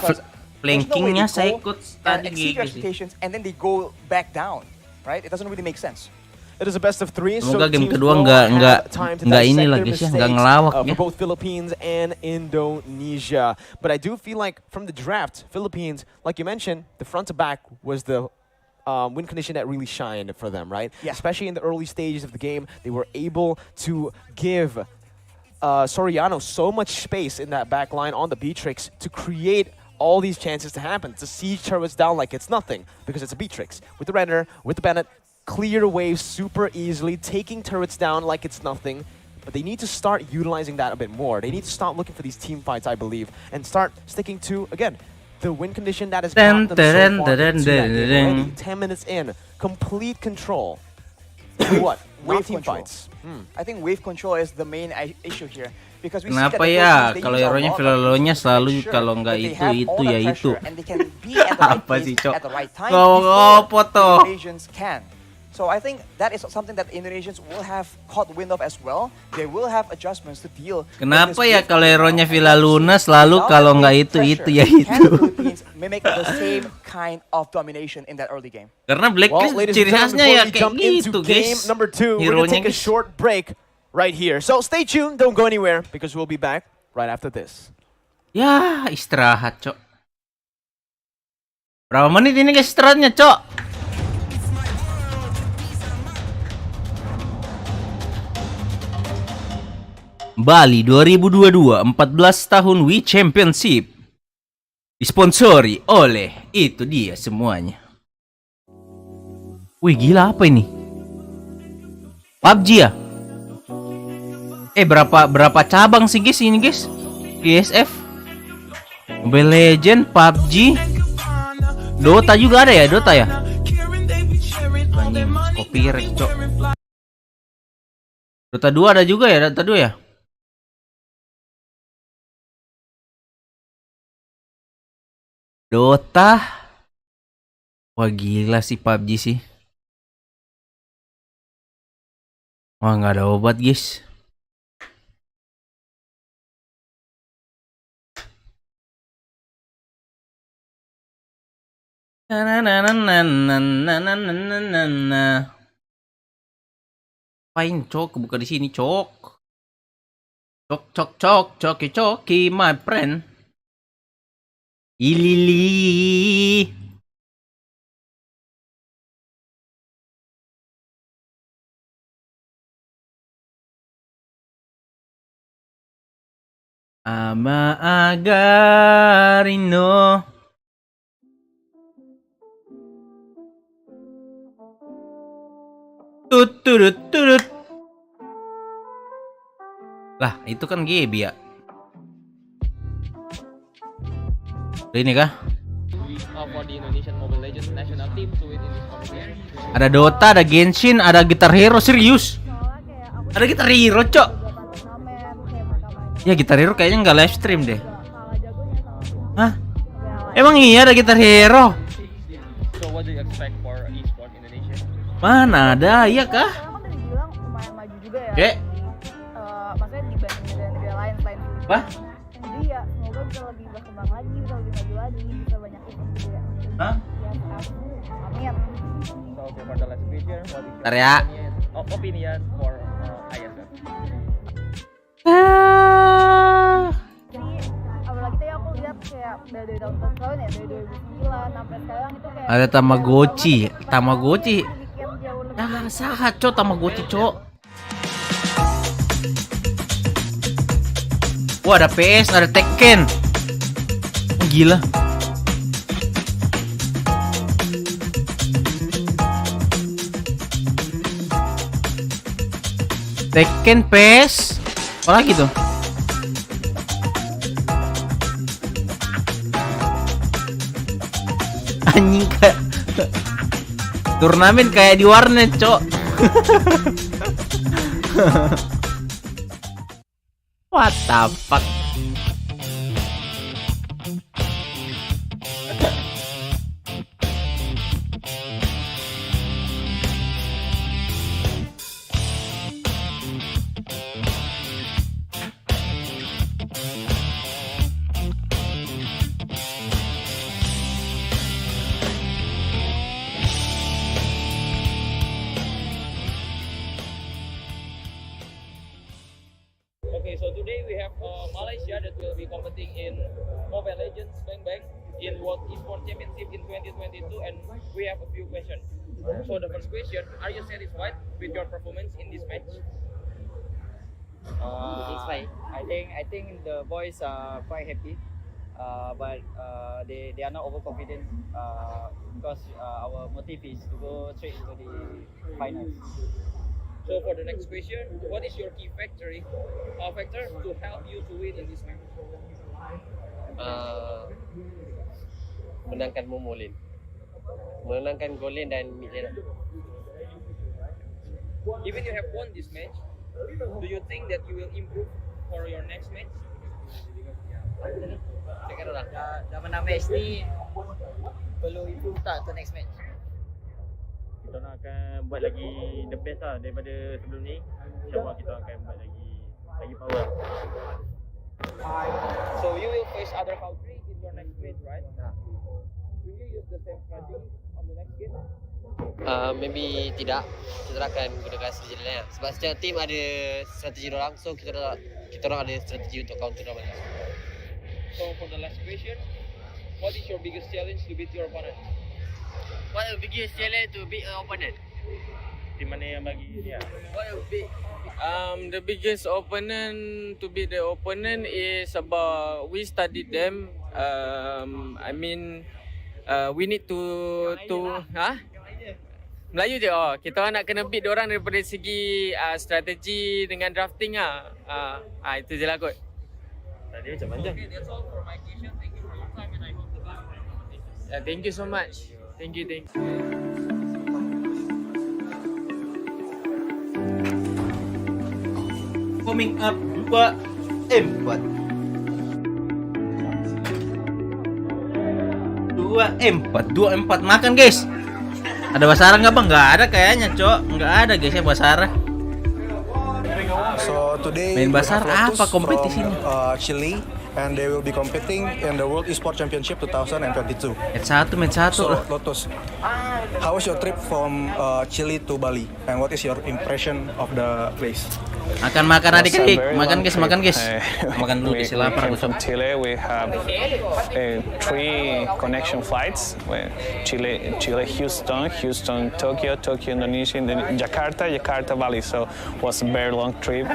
flankingnya Psychots tadi gitu sih. And then they go back down, right? It doesn't really make sense. It is a best of 3. Semoga game kedua nggak ini lagi sih, nggak ngelawak ya. For both Philippines and Indonesia. But I do feel like from the draft, Philippines, like you mentioned, the front to back was the win condition that really shined for them, right? Yeah. Especially in the early stages of the game, they were able to give Soriano so much space in that back line on the Beatrix to create all these chances to happen, to siege turrets down like it's nothing, because it's a Beatrix. With the Renner, with the Bennett, clear waves super easily, taking turrets down like it's nothing. But they need to start utilizing that a bit more. They need to start looking for these team fights, I believe, and start sticking to, again, the win condition that has gotten them so far into that game already. 10 minutes in, complete control. What? Wave team fights. I think wave control is the main issue here. Kenapa ya kalau hero-nya Filalonya selalu kalau nggak itu ya itu. Apa sih, Cok? Ngopo toh? So I think that is something that Indonesians will have caught wind of as well. They will have adjustments to deal. Kenapa ya kalau hero-nya Filaluna selalu kalau nggak itu ya itu? Mimic the same kind of domination in that early game. Karena Blacklist ciri khasnya ya kayak gitu, guys. Number 2, we're gonna take a short break right here. So stay tuned, don't go anywhere because we'll be back right after this. Ya, istirahat, Cok. Berapa menit ini guys istirahatnya, Cok? Bali 2022 14 tahun Wii Championship disponsori oleh itu dia semuanya. Wih, gila apa ini? PUBG ya? Berapa cabang sih guys ini guys? Iesf, Mobile Legend, PUBG, Dota juga ada ya? Dota ya? Anjing, copyright, Cok. Dota 2 ada juga ya? Dota 2 ya? Dota. Wah, gila sih PUBG sih. Wah, nggak ada obat guys. Pain, Cok, buka di sini, Cok. Coki, my friend. Ilili. Ama agarino. Turut. Lah, itu kan Gebi ya. Ini kah? Ada Dota, ada Genshin, ada Guitar Hero, serius? Ada Guitar Hero, Cok. Ya, Guitar Hero kayaknya nggak live stream deh. Hah? Emang iya ada Guitar Hero? So what do you expect for e-sport Indonesia? Mana ada, iya kah? Kan tadi bilang lumayan maju juga ya. Oke. Maksudnya dibanding negara-negara lain selain Filipina. Wah? Jadi ya semoga bisa lebih berkembang lagi, bisa lebih maju lagi, bisa banyak event juga. Hah? Ya, amin. So for the last picture, what is Bentar ya. opinion for Iesf? Jadi apalagi tadi aku lihat kayak dari tahun ya, dari 2009 sampai sekarang itu kayak Ada Tamagotchi. bikin jauh lebih Nah, sahat, Cok, Tamagotchi, Cok. Wah, ada PS, ada Tekken. Oh, gila. Tekken, PS. Apa lagi tuh? Anjing, kayak turnamen kayak di warnet, Cok. What the fuck? Okay, so today we have Malaysia that will be competing in Mobile Legends Bang in World Esports Championship in 2022, and we have a few questions. So the first question: are you satisfied with your performance in this match? It's fine. I think the boys are quite happy, but they are not overconfident because our motive is to go straight into the finals. So for the next question, what is your key factor to help you to win in this match? Menangkan Momolin, menangkan Golin dan Midlane. Even you have won this match, do you think that you will improve for your next match? Dah menang match ni, perlu improve tak untuk next match? Kita nak akan buat lagi the best lah daripada sebelum ni. InsyaAllah kita akan buat lagi power. So you will face other country in your next match, right? Will you use the same strategy on the next game? Maybe tidak. Kita akan gunakan strategi lain. Sebab setiap team ada strategi orang, so kita orang ada strategi untuk counter orang. So for the last question, what is your biggest challenge to beat your opponent? What the biggest challenge to beat an opponent? Team mana yang bagi dia? What the big The biggest opponent to beat the opponent is about we studied them. I mean, we need to Melayu je. Kita orang nak kena beat diorang daripada segi strategi dengan drafting itu je lah kot. Tadi macam panjang. Okay, that's all for my question. Thank you for your time and I hope the best for your competition. Thank you so much. Thank you. Coming up 2-4. 2-4 makan guys. Ada basara nggak bang? Nggak ada kayaknya cok. Nggak ada guys ya basara. So today Main basar we have apa Lotus kompetisinya? from Chile, and they will be competing in the World Esports Championship 2022. Match 1 So lah. Lotus, how was your trip from Chile to Bali, and what is your impression of the place? Makan adik-adik. Makan guys. Makan dulu guys, lapar aku. From Chile, we have 3 connection flights. Chile, Houston, Tokyo, Indonesia, and then Jakarta, Bali. So it was a very long trip,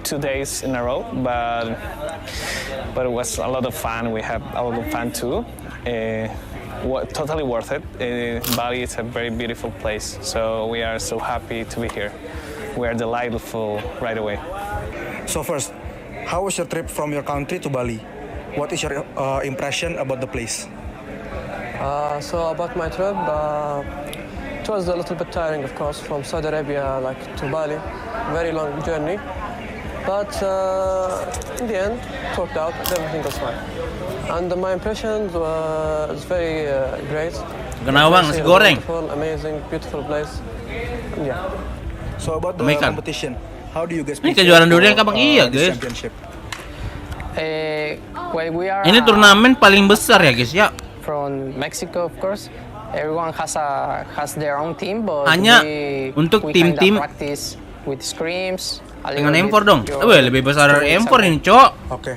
2 days in a row, but it was a lot of fun. We have a lot of fun too. Totally worth it. Bali is a very beautiful place, so we are so happy to be here. We are delightful right away. So first, how was your trip from your country to Bali? What is your impression about the place? So about my trip, it was a little bit tiring, of course, from Saudi Arabia to Bali, very long journey. But in the end, it worked out. Everything was fine, and my impressions was very great. Kenapa nasi goreng? Amazing, beautiful place. Yeah. So about the competition, how do you guys Ini kejuaraan dunia kan bang? Iya guys. Ini turnamen paling besar ya guys ya. From Mexico, of course. Everyone has their own team, but hanya untuk tim-tim practice with scrims. Dengan M4 dong. Lebih besar dari M4 ini, Cok. Oke.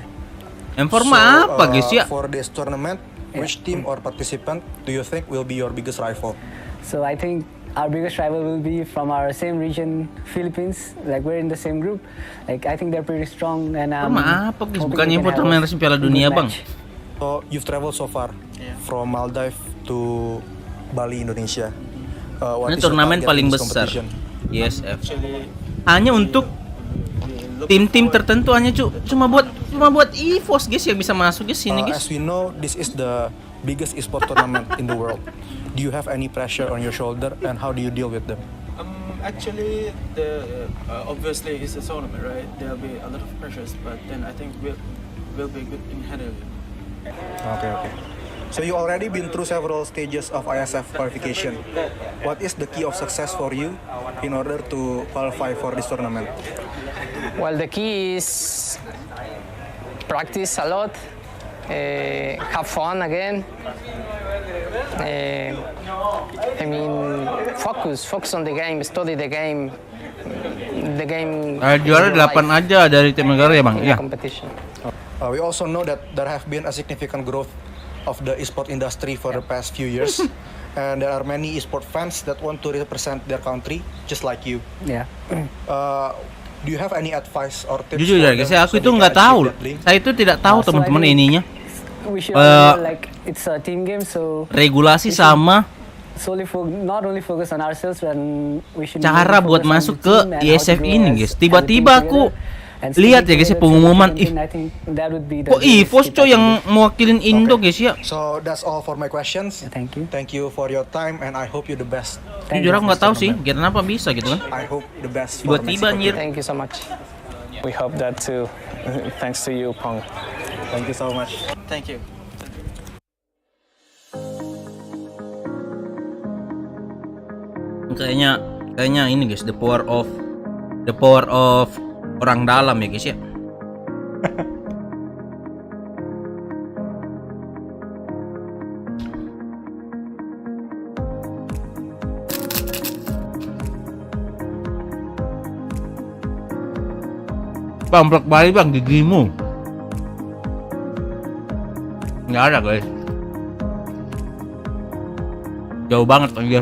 M4 mah apa guys ya? For this tournament, which team or participant do you think will be your biggest rival? So I think our biggest rival will be from our same region, Philippines. Like we're in the same group. Like I think they're pretty strong and apa guys? Bukannya impor turnamen resmi Piala Dunia, Bang. So you've traveled so far from Maldives to Bali, Indonesia. Ini turnamen paling besar. Iesf. Hanya untuk tim-tim tertentu, hanya cuma buat EVOS guys yang bisa masuk guys sini guys. As we know, this is the biggest esport tournament in the world. Do you have any pressure on your shoulder, and how do you deal with them? Actually, obviously it's a tournament, right? There'll be a lot of pressures, but then I think we'll be good in handling it. Okay. So you already been through several stages of Iesf qualification. What is the key of success for you in order to qualify for this tournament? Well, the key is practice a lot, have fun again. I mean, focus on the game, study the game. Juara 8 aja dari tim negara ya bang? Iya. We also know that there have been a significant growth of the esport industry for the past few years, and there are many esport fans that want to represent their country, just like you. Yeah. Do you have any advice or tips? Jujur ya guys, aku itu nggak tahu. Saya itu tidak tahu teman-teman ininya. It's a team game, so regulasi sama not only focus on ourselves, and we should cara buat masuk ke Iesf ini guys. Tiba-tiba aku lihat ya guys pengumuman kok EVOS coy yang mewakilin Indo guys ya. So that's all for my questions. Thank you for your time, and I hope you the best. Jujur aku nggak tahu sih, kenapa bisa gitu kan? I hope the best. Tiba-tiba anjir. Thank you so much. We hope that too. Thanks to you, Pong. Thank you so much. Thank you. Kayaknya ini guys, the power of orang dalam ya guys ya. Bang, plak balik bang gigimu. Nggak ada guys. Jauh banget aja.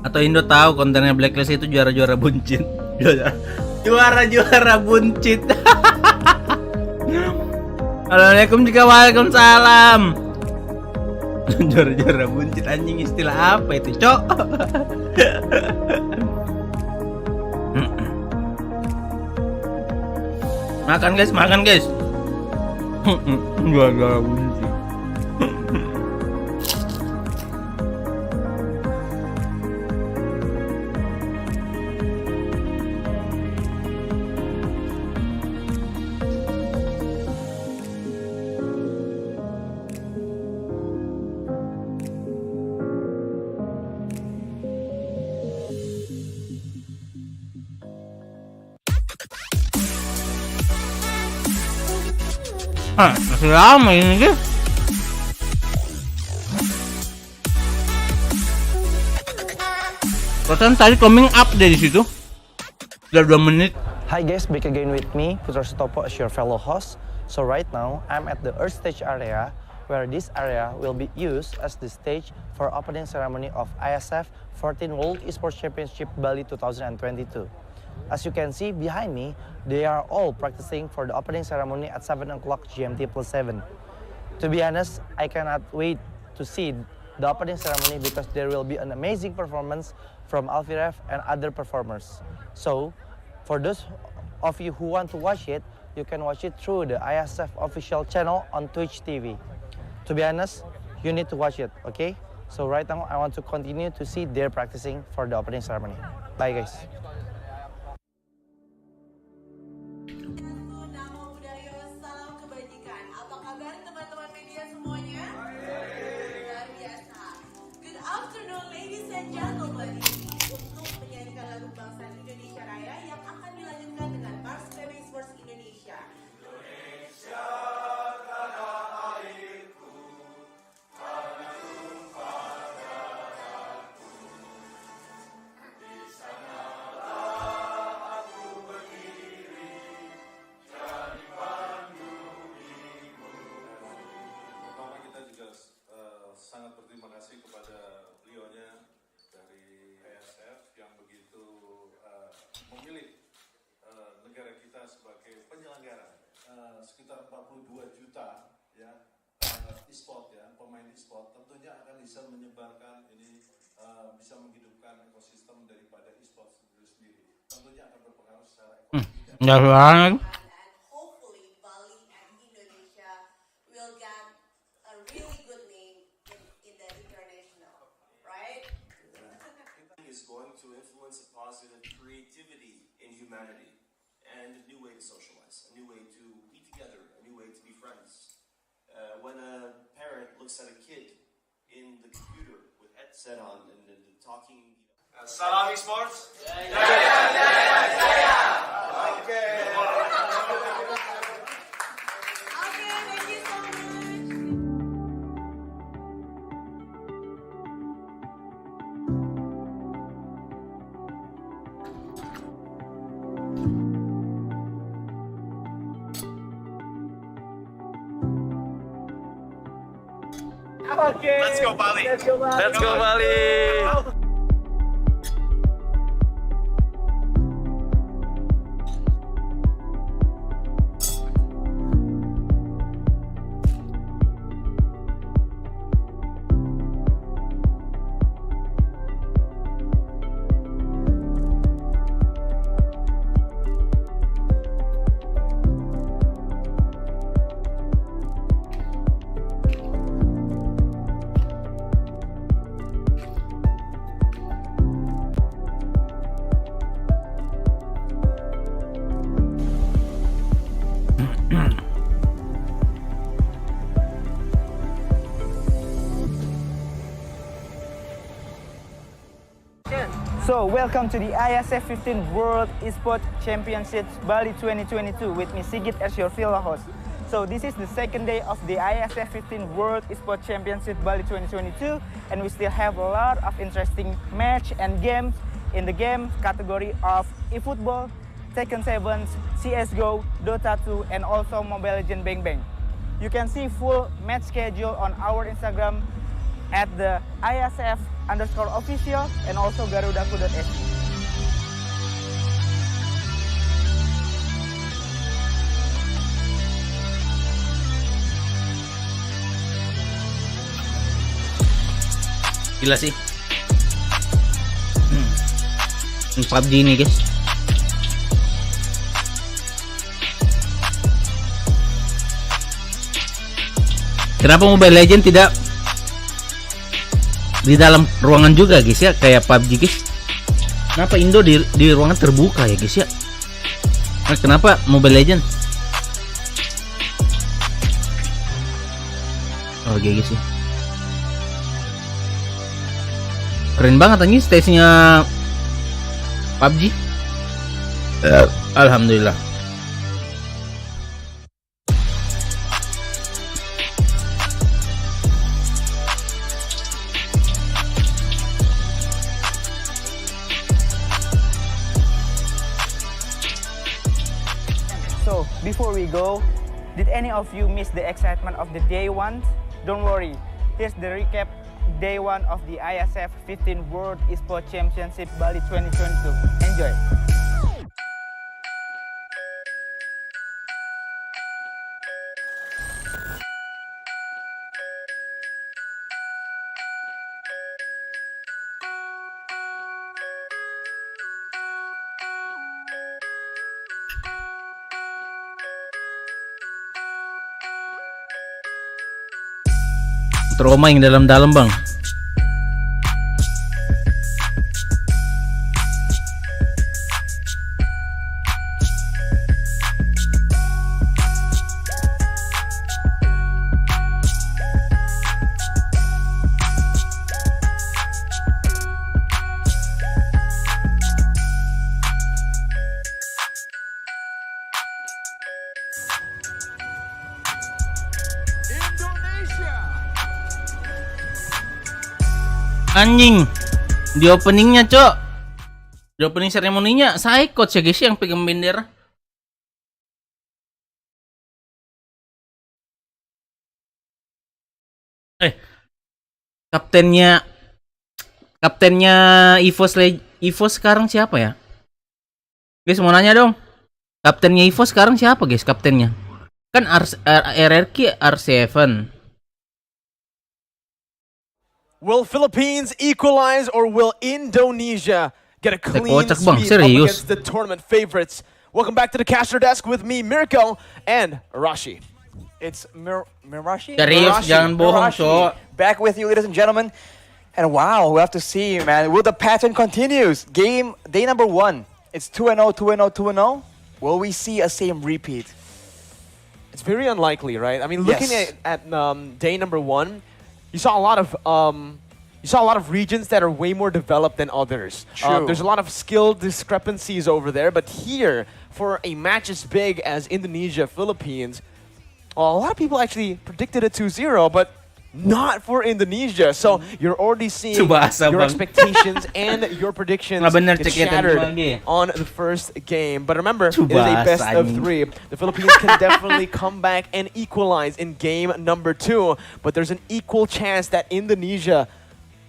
Atau Indo tahu kontennya Blacklist itu juara-juara buncit. Juara-juara buncit. Assalamualaikum juga waalaikumsalam. Juara-juara buncit anjing, istilah apa itu, Cok? Makan guys. Juara-juara buncit. Masih lama ini guys. Perasaan tadi coming up deh di situ. Udah 2 menit. Hi guys, back again with me, Putra Sutopo as your fellow host. So right now, I'm at the Earth Stage area, where this area will be used as the stage for opening ceremony of Iesf 14 World Esports Championship Bali 2022. As you can see behind me, they are all practicing for the opening ceremony at 7 o'clock GMT+7. To be honest, I cannot wait to see the opening ceremony because there will be an amazing performance from Alfiref and other performers. So, for those of you who want to watch it, you can watch it through the Iesf official channel on Twitch TV. To be honest, you need to watch it, okay? So right now, I want to continue to see their practicing for the opening ceremony. Bye guys. Sangat berterima kasih kepada beliaunya dari Iesf yang begitu memilih negara kita sebagai penyelenggara. Sekitar 42 juta ya e-sport ya, pemain e-sport tentunya akan bisa menyebarkan ini, bisa menghidupkan ekosistem daripada e-sport itu sendiri. Tentunya akan berpengaruh secara ekonomi. Enggak banget. Humanity and a new way to socialize, a new way to be together, a new way to be friends. When a parent looks at a kid in the computer with headset on and talking, Salam Esports. Okay. Let's go Bali. Let's go Bali. Let's go Bali. So, welcome to the Iesf 15 World Esports Championships Bali 2022 with me Sigit as your field host. So, this is the second day of the Iesf 15 World Esports Championship Bali 2022 and we still have a lot of interesting match and games in the game category of eFootball, Tekken 7, CSGO, Dota 2 and also Mobile Legends Bang Bang. You can see full match schedule on our Instagram at the ISF_official and also garudaku.sg. Gila sih. PUBG ini guys. Kenapa Mobile Legends tidak di dalam ruangan juga guys ya, kayak PUBG guys? Kenapa Indo di ruangan terbuka ya guys ya? Nah, kenapa Mobile Legends? Oh guys ya, keren banget anjing stage-nya PUBG. Alhamdulillah. So, before we go, did any of you miss the excitement of the day one? Don't worry, here's the recap day one of the Iesf 15 World Esports Championship Bali 2022. Enjoy! Trauma yang dalam-dalam bang. Anjing, di openingnya cok, di opening seremoninya saya coach ya guys yang pegang bendera. Kaptennya EVOS sekarang siapa ya? Guys mau nanya dong, kaptennya EVOS sekarang siapa guys kaptennya? Kan RRQ R7. Will Philippines equalize or will Indonesia get a clean sweep up against the tournament favorites? Welcome back to the caster desk with me, Mirko, and Arashi. It's Mirashi? Serius, jangan bohong, cok. Back with you, ladies and gentlemen. And wow, we have to see, man. Will the pattern continues? Game day number 1. It's 2-0, 2-0, 2-0. Will we see a same repeat? It's very unlikely, right? I mean, looking at day number 1, you saw a lot of you saw a lot of regions that are way more developed than others. There's a lot of skill discrepancies over there, but here, for a match as big as Indonesia, Philippines, well, a lot of people actually predicted a 2-0, but not for Indonesia. So you're already seeing your expectations and your predictions get shattered on the first game. But remember, it is a best of 3. The Philippines can definitely come back and equalize in game number 2. But there's an equal chance that Indonesia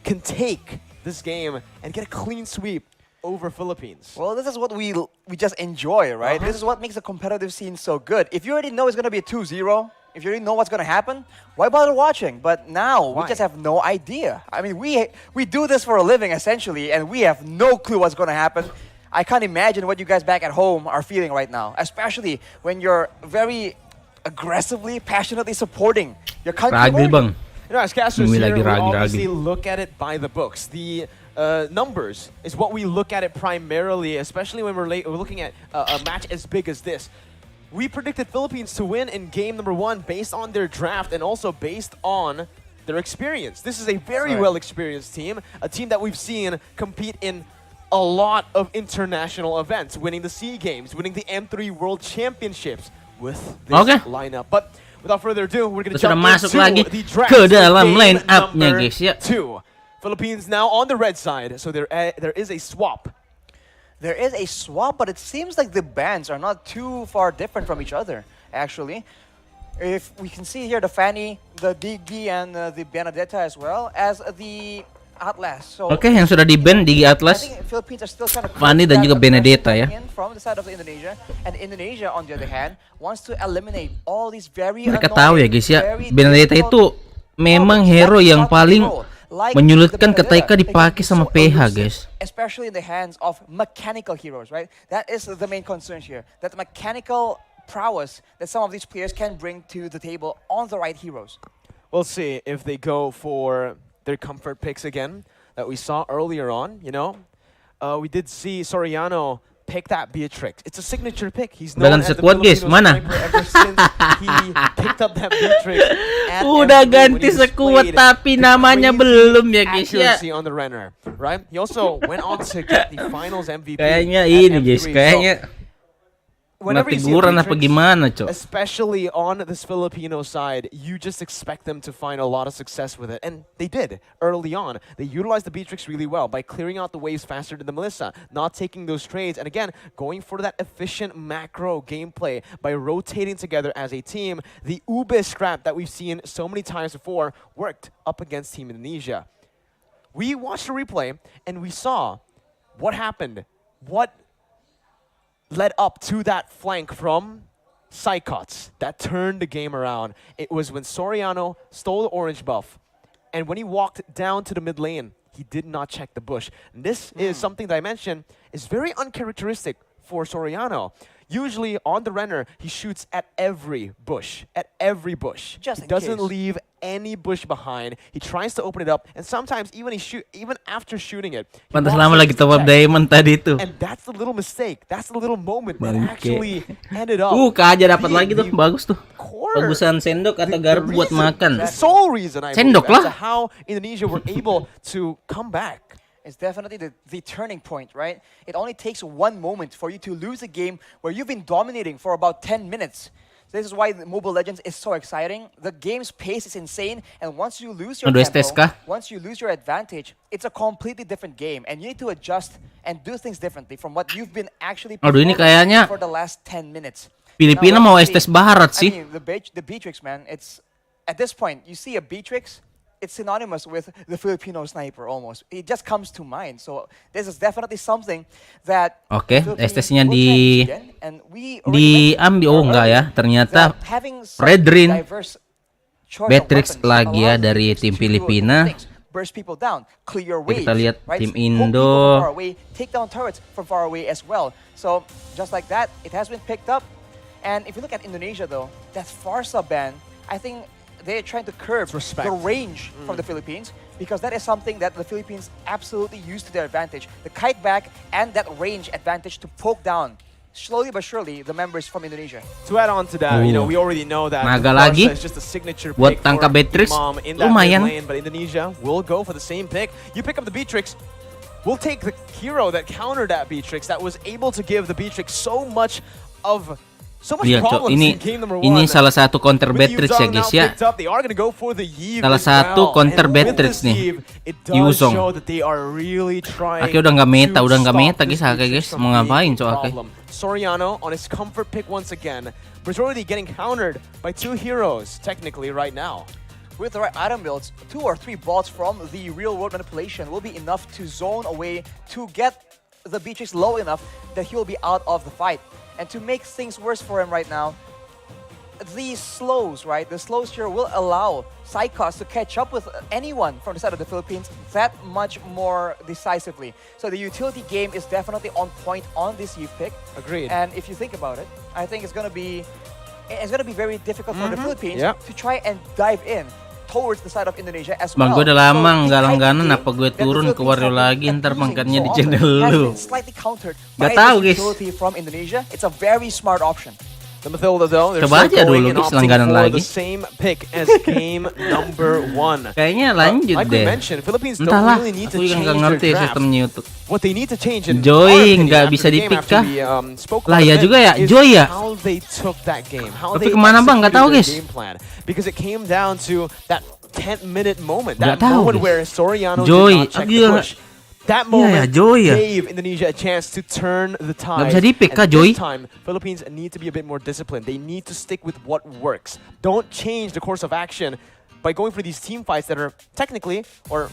can take this game and get a clean sweep over Philippines. Well, this is what we just enjoy, right? This is what makes the competitive scene so good. If you already know it's going to be a 2-0, if you already know what's going to happen, why bother watching? But now, we just have no idea. I mean, we do this for a living, essentially, and we have no clue what's going to happen. I can't imagine what you guys back at home are feeling right now, especially when you're very aggressively, passionately supporting your country. You know, as casters here, we obviously look at it by the books. The numbers is what we look at it primarily, especially when we're looking at a match as big as this. We predicted Philippines to win in game number 1 based on their draft and also based on their experience. This is a very well-experienced team, a team that we've seen compete in a lot of international events, winning the SEA Games, winning the M3 World Championships with this lineup. But without further ado, we're going to jump into the draft ke dalam line number up-nya, guys, ya. 2. Philippines now on the red side, so there is a swap. There is a swap, but it seems like the bands are not too far different from each other, actually. If we can see here the Fanny, the Digi, and the Benedetta as well as the Atlas. So yang sudah di-ban Digi Atlas, Fanny dan juga Benedetta ya. From the side of Indonesia, and Indonesia on the other hand wants to eliminate all these very Mereka tahu ya guys ya, Benedetta itu memang hero yang paling menyulitkan ketika dipakai sama PH, guys. Especially in the hands of mechanical heroes, right? That is the main concern here. That mechanical prowess that some of these players can bring to the table on the right heroes. We'll see if they go for their comfort picks again that we saw earlier on, you know. We did see Soriano pick that Beatrix. It's a signature pick. He's known as the Filipino sniper ever since he picked up that Beatrix. Udah ganti sekuat tapi namanya belum ya guys ya. Accuracy on the runner, right? He also went on to get the finals MVP. Kayaknya ini guys, kayaknya teguran apa gimana, Cok? Especially on this Filipino side, you just expect them to find a lot of success with it. And they did early on. They utilized the Beatrix really well by clearing out the waves faster than the Melissa, not taking those trades, and again, going for that efficient macro gameplay by rotating together as a team. The Ube scrap that we've seen so many times before worked up against Team Indonesia. We watched a replay, and we saw what happened. What led up to that flank from Psychots that turned the game around. It was when Soriano stole the orange buff, and when he walked down to the mid lane, he did not check the bush. And this is something that I mentioned is very uncharacteristic for Soriano. Usually on the Renner, he shoots at every bush. Just he doesn't leave any bush behind. He tries to open it up, and sometimes even after shooting it, pantas lama lagi top up diamond tadi itu. And that's the little mistake. That's the little moment that actually ended up. Kaja dapat lagi tuh, bagus tuh. Bagusan sendok atau garpu buat makan. The sole reason I sendok believe lah. as to how Indonesia were able to come back. It's definitely the turning point, right? It only takes one moment for you to lose a game where you've been dominating for about 10 minutes. This is why the Mobile Legends is so exciting. The game's pace is insane, and once you lose your tempo, once you lose your advantage, it's a completely different game, and you need to adjust and do things differently from what you've been actually ini kayaknya for the last 10 minutes. Filipina mau estes barat sih. I mean, the Beatrix, man, it's at this point, you see a Beatrix, it's synonymous with the Filipino sniper almost. It just comes to mind. So this is definitely something that STS-nya diambil. Oh enggak ya, ternyata Red Ring Beatrix lagi ya dari tim Filipina. Kita lihat tim Indo. Take down turrets from far away as well. So just like that, it has been picked up. And if you look at Indonesia though, that Farsa ban, I think they're trying to curb the range from the Philippines, because that is something that the Philippines absolutely use to their advantage. The kite back and that range advantage to poke down slowly but surely the members from Indonesia. To add on to that, we already know that Naga lagi is just a signature buat pick tangkap for Beatrix. Imam in that Lumayan. mid lane, but Indonesia will go for the same pick. You pick up the Beatrix, we'll take the hero that countered that Beatrix, that was able to give the Beatrix so much problems in game number 1. Ini salah satu counter Beatrix ya guys ya. Salah satu counter Beatrix nih. Yuzong. Aki udah nggak meta guys, mau ngapain Aki? Soriano on his comfort pick once again. Majority getting countered by 2 heroes technically right now. With the right item builds, 2 or 3 bolts from the real world manipulation will be enough to zone away to get the Beatrix low enough that he will be out of the fight. And to make things worse for him right now, these slows, right? The slows here will allow Psychos to catch up with anyone from the side of the Philippines that much more decisively. So the utility game is definitely on point on this Iesf pick. Agreed. And if you think about it, I think it's gonna be very difficult for the Philippines to try and dive in towards the side of Indonesia as well. Bang, gue udah lama nggak langganan, apa gue turun ke Wario lagi ntar pangkatnya di channel lu. Gak tahu guys. From Indonesia, it's a very smart option. The Mathilda though, coba aja dulu guys langganan lagi. The same pick as game number 1. Kayaknya lanjut like deh. Entahlah, aku juga nggak ngerti sistemnya YouTube. What they need to change in Joy nggak bisa dipick kah? Lah ya juga ya, Joy ya. Tapi kemana bang? Nggak tahu guys. Because it came down to that 10-minute moment, that moment where Soriano Joy, did not check the push. That moment gave Indonesia a chance to turn the tide. Nggak bisa di-pick kah, And Joy? this time, Philippines need to be a bit more disciplined. They need to stick with what works. Don't change the course of action by going for these team fights that are technically, or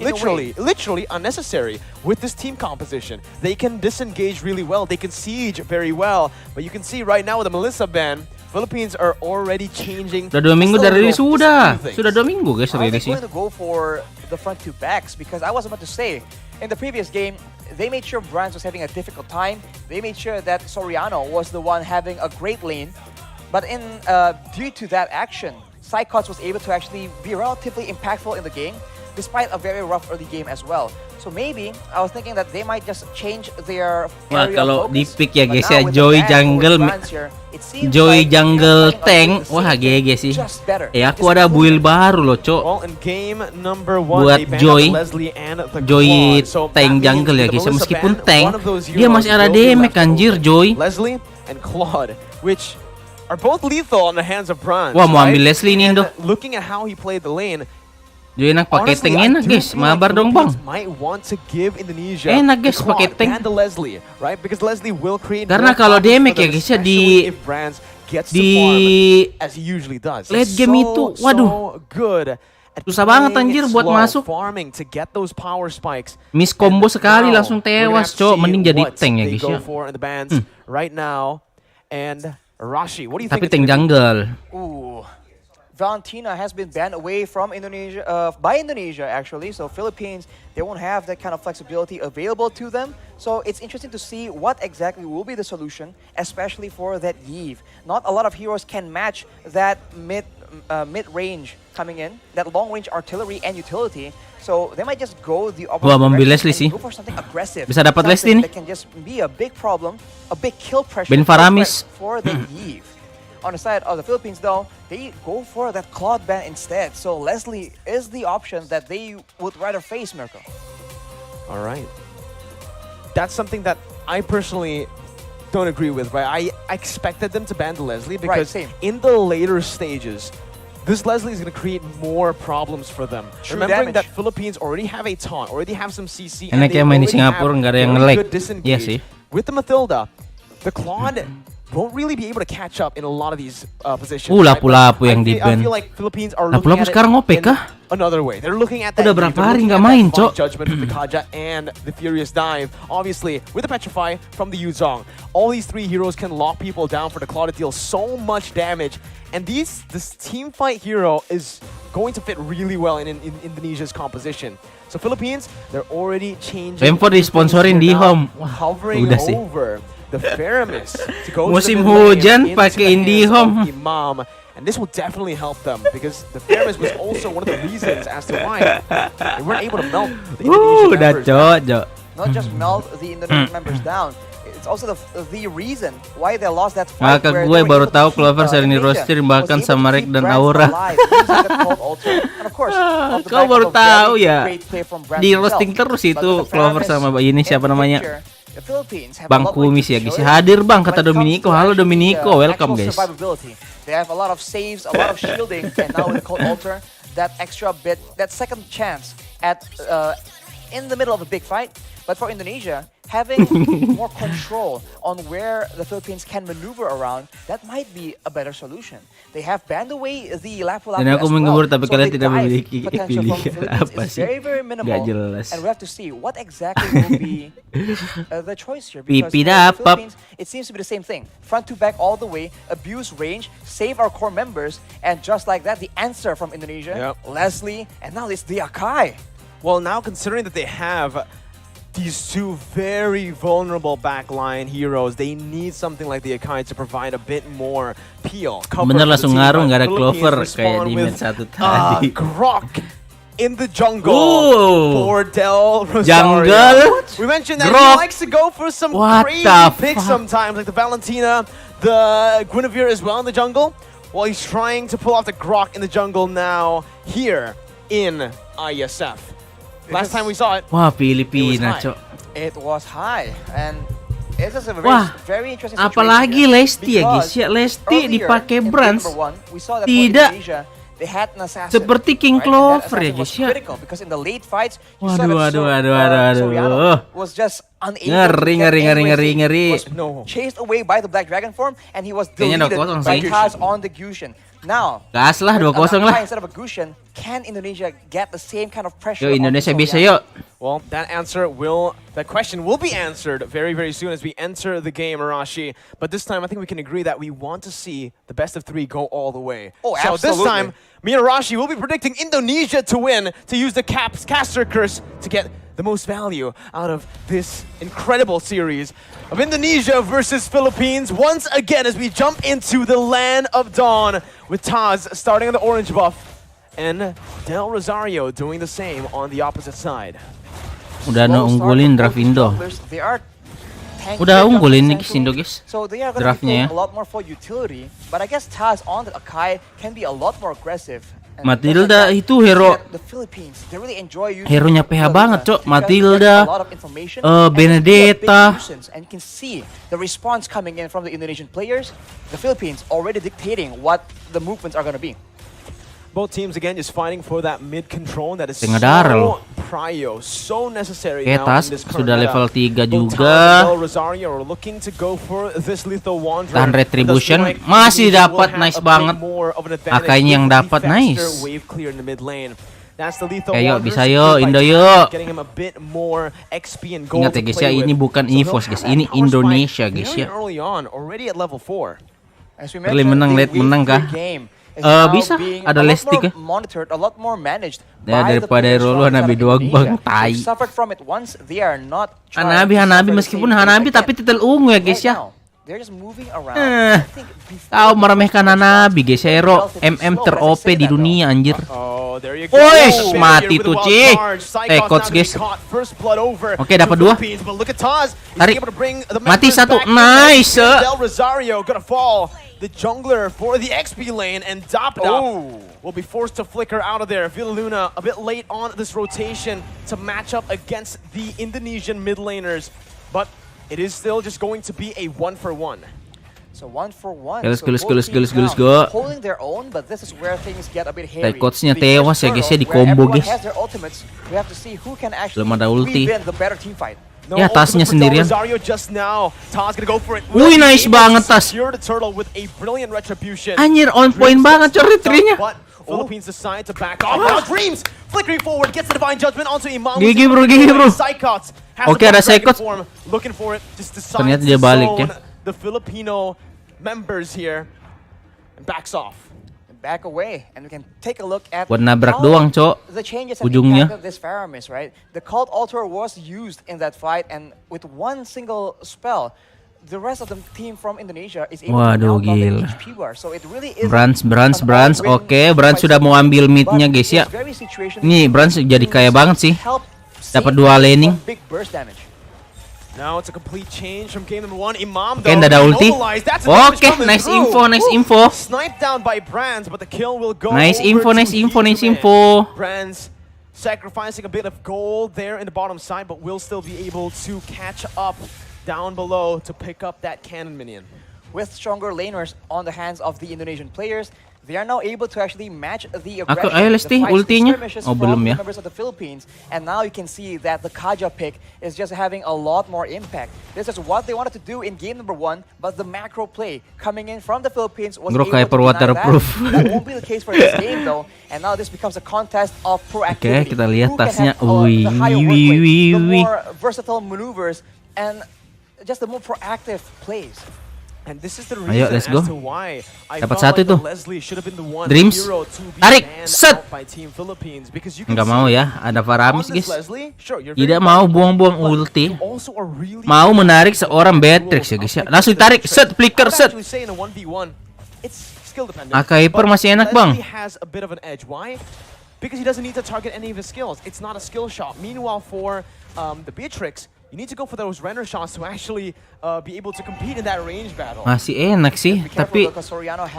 literally unnecessary with this team composition. They can disengage really well. They can siege very well. But you can see right now with the Melissa ban, Philippines are already changing. Sudah 2 minggu dari rilis sudah 2 minggu guys rilisnya. I'm going to go for the front 2 backs because I was about to say in the previous game they made sure Brands was having a difficult time. They made sure that Soriano was the one having a great lane, but due to that action, Psychos was able to actually be relatively impactful in the game despite a very rough early game as well. So maybe I was thinking that they might just change their area kalau of di focus. pick ya guys ya, But now with Joy the ban jungle for Brands here, it seems Joy like jungle they're playing tank, against the wah same GG game, sih. just better. Aku ada build baru loh cok. Well, in game number 1 buat they banned Joy, out Leslie and the Joy Claude. So tank that jungle means ya with the guys, Melissa meskipun ban, tank one of those dia masih heroes ada will be damage left anjir over. Joy. Leslie and Claude, which are both lethal on the hands of Bronze. Wah mau ambil Leslie nih Indo. Looking at how he played the lane, Joy enak pakai tank enak guys, mabar dong bang. Might want to give Indonesia enak guys pakai tank. And the Leslie, right? Because Leslie will create. Karena kalau damage ya guys ya di as he usually does. Late game itu, waduh, susah banget anjir buat masuk. Miss combo sekali langsung tewas cok, mending jadi tank ya guys ya. Right now, and Rashi, what do you think? Tapi think tank jungle. Valentina has been banned away from Indonesia by Indonesia actually, so Philippines, they won't have that kind of flexibility available to them. So it's interesting to see what exactly will be the solution, especially for that Iesf. Not a lot of heroes can match that mid-range coming in, that long-range artillery and utility. So they might just go the opposite direction and go for something aggressive. Bisa dapat Leslie nih. That can just be a big problem, a big kill pressure Ben Faramis for the Iesf. On the side of the Philippines, though, they go for that Claude ban instead. So Leslie is the option that they would rather face, Mirko. All right. That's something that I personally don't agree with, right? I expected them to ban the Leslie because in the later stages, this Leslie is going to create more problems for them. Remembering that Philippines already have a taunt, already have some CC, and they already have very good disengage. With the Mathilda, the Claude won't really be able to catch up in a lot of these positions. Lapu-lapu yang di-ban. I feel like Philippines are looking at sekarang OP kah? Another way. They're looking at that. Udah berapa hari nggak main, cok? Judgment with the Kerja and the Furious Dive. Obviously, with the Petrify from the Yuzong, all these 3 heroes can lock people down for the Claw to deal so much damage. And this team fight hero is going to fit really well in Indonesia's composition. So Philippines, they're already changing. Rempo disponsorin di home. Hovering over the Faramis to go musim to the hujan pakai IndiHome. Imam, and this will definitely help them because the Faramis was also one of the reasons as to why they weren't able to melt the Indonesian members down. Not just melt the Indonesian members down. It's also the reason why they lost that fight. Maka gue baru tahu Clover sering di roasting bahkan sama Rek dan Aura. Kau baru tahu ya? Di roasting terus itu Clover sama ini siapa namanya? Bang Kumis ya guys. Hadir Bang kata Dominico. Halo Dominico, welcome guys. They have a lot of saves, a lot of shielding, and now with the Cold Altar, that extra bit, that second chance at in the middle of a big fight. But for Indonesia, having more control on where the Philippines can maneuver around, that might be a better solution. They have banned away the lapu-lapu Dan aku as menggembur well, tapi so kalian the tidak dive memiliki potential from pilihan Philippines apa is sih? very, very minimal. Gak jelas. And we have to see what exactly will be the choice here. Because Pipi for the dapat. Philippines, it seems to be the same thing. Front to back all the way, abuse range, save our core members, and just like that, the answer from Indonesia, Leslie, and now it's the Akai. Well, now considering that they have these two very vulnerable backline heroes, they need something like the Akai to provide a bit more peel. Bener langsung ngaruh nggak ada Clover kayak di match 1 tadi. Grok in the jungle for Del Rosario. Jungle? We mentioned that Grok. he likes to go for some What crazy the picks fuck? sometimes, like the Valentina, the Guinevere as well in the jungle. While he's trying to pull off the Grok in the jungle now here in Iesf. Last time we saw it, Wah, Filipina, Cok. It was high, and it is a Wah, very interesting situation apalagi here, Lesti ya guys ya. Lesti dipakai Brands tidak seperti King Clover ya guys ya. Waduh. Was just unable Ngeri. chased away by the Black Dragon form, and he was Kayaknya deleted 2-0 by sih. Kaz on the Gusion. Now, Gas lah 2-0 lah. instead of a Gusion, can Indonesia get the same kind of pressure? Yo Indonesia on bisa Solia? yuk. well, that question will be answered very, very soon as we enter the game, Arashi. But this time, I think we can agree that we want to see the best of 3 go all the way. Oh, so this absolutely. time, me and Arashi will be predicting Indonesia to win, to use the caster curse to get the most value out of this incredible series of Indonesia versus Philippines once again as we jump into the land of dawn with Taz starting on the orange buff and Del Rosario doing the same on the opposite side. Udah unggulin draft Indo. Udah unggulin nih Indo guys. So they are Draftnya ya. a lot more for utility, but I guess Taz on the Akai can be a lot more aggressive. And Matilda itu hero. the Philippines, they really enjoy using Hero-nya PH banget, Cok. because they get Matilda, a lot of information, and Benedetta. and you can see the response coming in from the Indonesian players. The Philippines already dictating what the movements are going to be. Both teams again just fighting for that mid control that is Tengah darah loh. prio, so necessary Oke, now Tas in this current sudah meta. level 3 Both juga. Taz and Del Rosario are looking to go for this lethal wanderer. Tahan retribution. It does look like Masih Indonesia dapat, will have nice a bit banget. more of an advantage Akainya yang with the dapat, faster nice. wave clear in the mid lane. That's the lethal Oke, yuk, wanderer bisa secured yuk, by Indo Taz, yuk. getting him a bit more XP and gold Ingat ya to guys play ya, ini with. bukan So he'll EVOS have guys, that ini power Indonesia spike guys very ya. early on, already at level 4. As we Early mentioned, menang, the late wave menang kah? clear game is now Bisa, being ada a lot Lesti more kah? monitored, a lot more managed Ya, by the daripada players Rolo from Hanabi inside doang, Indonesia. Bang, They've tai. suffered from it once, they are not trying Hanabi to suffer the meskipun same fate Hanabi again. tapi titel ungu ya guys Right ya. now, they're just moving around. I think before Tahu meremehkan Hanabi guys, hero MM ter-OP di dunia anjir. Oh, there you go. Woi, Oh, mati with tuh the wild Ci. charge. Psychos Coach now gonna guys. be caught. First blood over Oke, to dapat 2. Philippines, but look at Taz. He's Tarik. able to bring the Mati members 1. back in. Nice. Del Rosario gonna fall. The jungler for the XP lane, and Dapda will be forced to flicker out of there. Villaluna a bit late on this rotation to match up against the Indonesian mid laners, but it is still just going to be a 1-for-1. So 1-for-1. Let's So go, let's go, both let's go, teams let's now go. holding their own, but this is where things get a bit hairy. Coachnya The tewas first ya guys ya, di hurdle, where combo everyone guys. has their ultimates, we have to see who can actually Belum ada ulti. win the better team fight. No Ya, Tasnya ultimate for Del sendirian. Rosario just now. Taz gonna go for it. Wih, Will nice be able banget, to Tas. secure the turtle with a brilliant retribution. Anjir, on point banget coy retrinya. But Philippines decide to back off. Now Dreams flickering forward gets the divine judgment onto Imam. Gigi, bro. Psychots has Oke, the ada Black Dragon Psychots. form, looking for it. Just decides Ternyata to dia balik zone ya. the Filipino members here and backs off. Back away, and we can take a look at Buat nabrak how doang, Cok. the changes and Ujungnya. impact of this Faramis, right? The Cult Altar was used in that fight, and with one single spell, the rest of the team from Indonesia is able Waduh, to dominate gila. each P-bar. So it really is Brands. an all-win Oke, Brands fight. sudah mau ambil midnya But guys in ya. this very situation, Nih, Brands jadi kaya banget sih. help Dapat save 2 laning. big burst damage. Now it's a complete change from game number 1. Imam though, Nggak ada ulti. Oke, nice info. Sniped down by Brands, but the kill will go Nice over info. to Brands sacrificing a bit of gold there in the bottom side, but will still be able to catch up down below to pick up that cannon minion. With stronger laners on the hands of the Indonesian players, they are now able to actually match the aggression, ayo Lesti, ultinya. Oh, belum ya. members of the Philippines, and now you can see that the Kerja pick is just having a lot more impact. This is what they wanted to do in game number 1, but the macro play coming in from the Philippines was able to deny waterproof. that. That won't be the case for this game though, and now this becomes a contest of proactivity. Kita lihat Who can tasnya. have, the higher work rate, the more versatile maneuvers, and just the more proactive plays. And this is the Ayo, reason let's go. as to why I Dapat felt satu like tuh. Leslie should have been the one Dreams. hero to be Tarik, banned set. out by Team Philippines, because you can Nggak see mau ya, ada Faramis on guys. this Leslie, sure, you're Tidak very mau powerful, buang-buang but ulti. you also are really Mau menarik seorang Beatrix ya guys ya. Langsung tarik, set, flicker, I would set. actually say in a 1v1, it's skill dependent. AK Hyper but masih enak, Bang. Leslie has a bit of an edge. Why? Because he doesn't need to target any of his skills. It's not a skill shot. Meanwhile, for the Beatrix, you need to go for those render shots to actually be able to compete in that range battle. Masih enak sih, tapi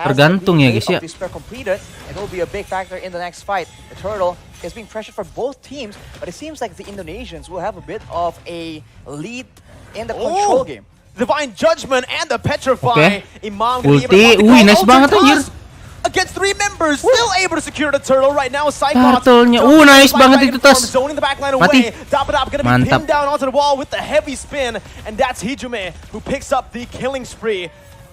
tergantung ya guys ya. It will be a big factor in the next fight. The turtle is being pressured for both teams, but it seems like the Indonesians will have a bit of a lead in the control game. Divine Judgment and the Petrify. Okay. Imam Ulti, nice banget anjir. Against 3 members, still able to secure the turtle right now. Turtle-nya, nice banget itu tas. Mati. Dapadab gonna be pinned down onto the wall with the heavy spin, and that's Hijume who picks up the killing spree.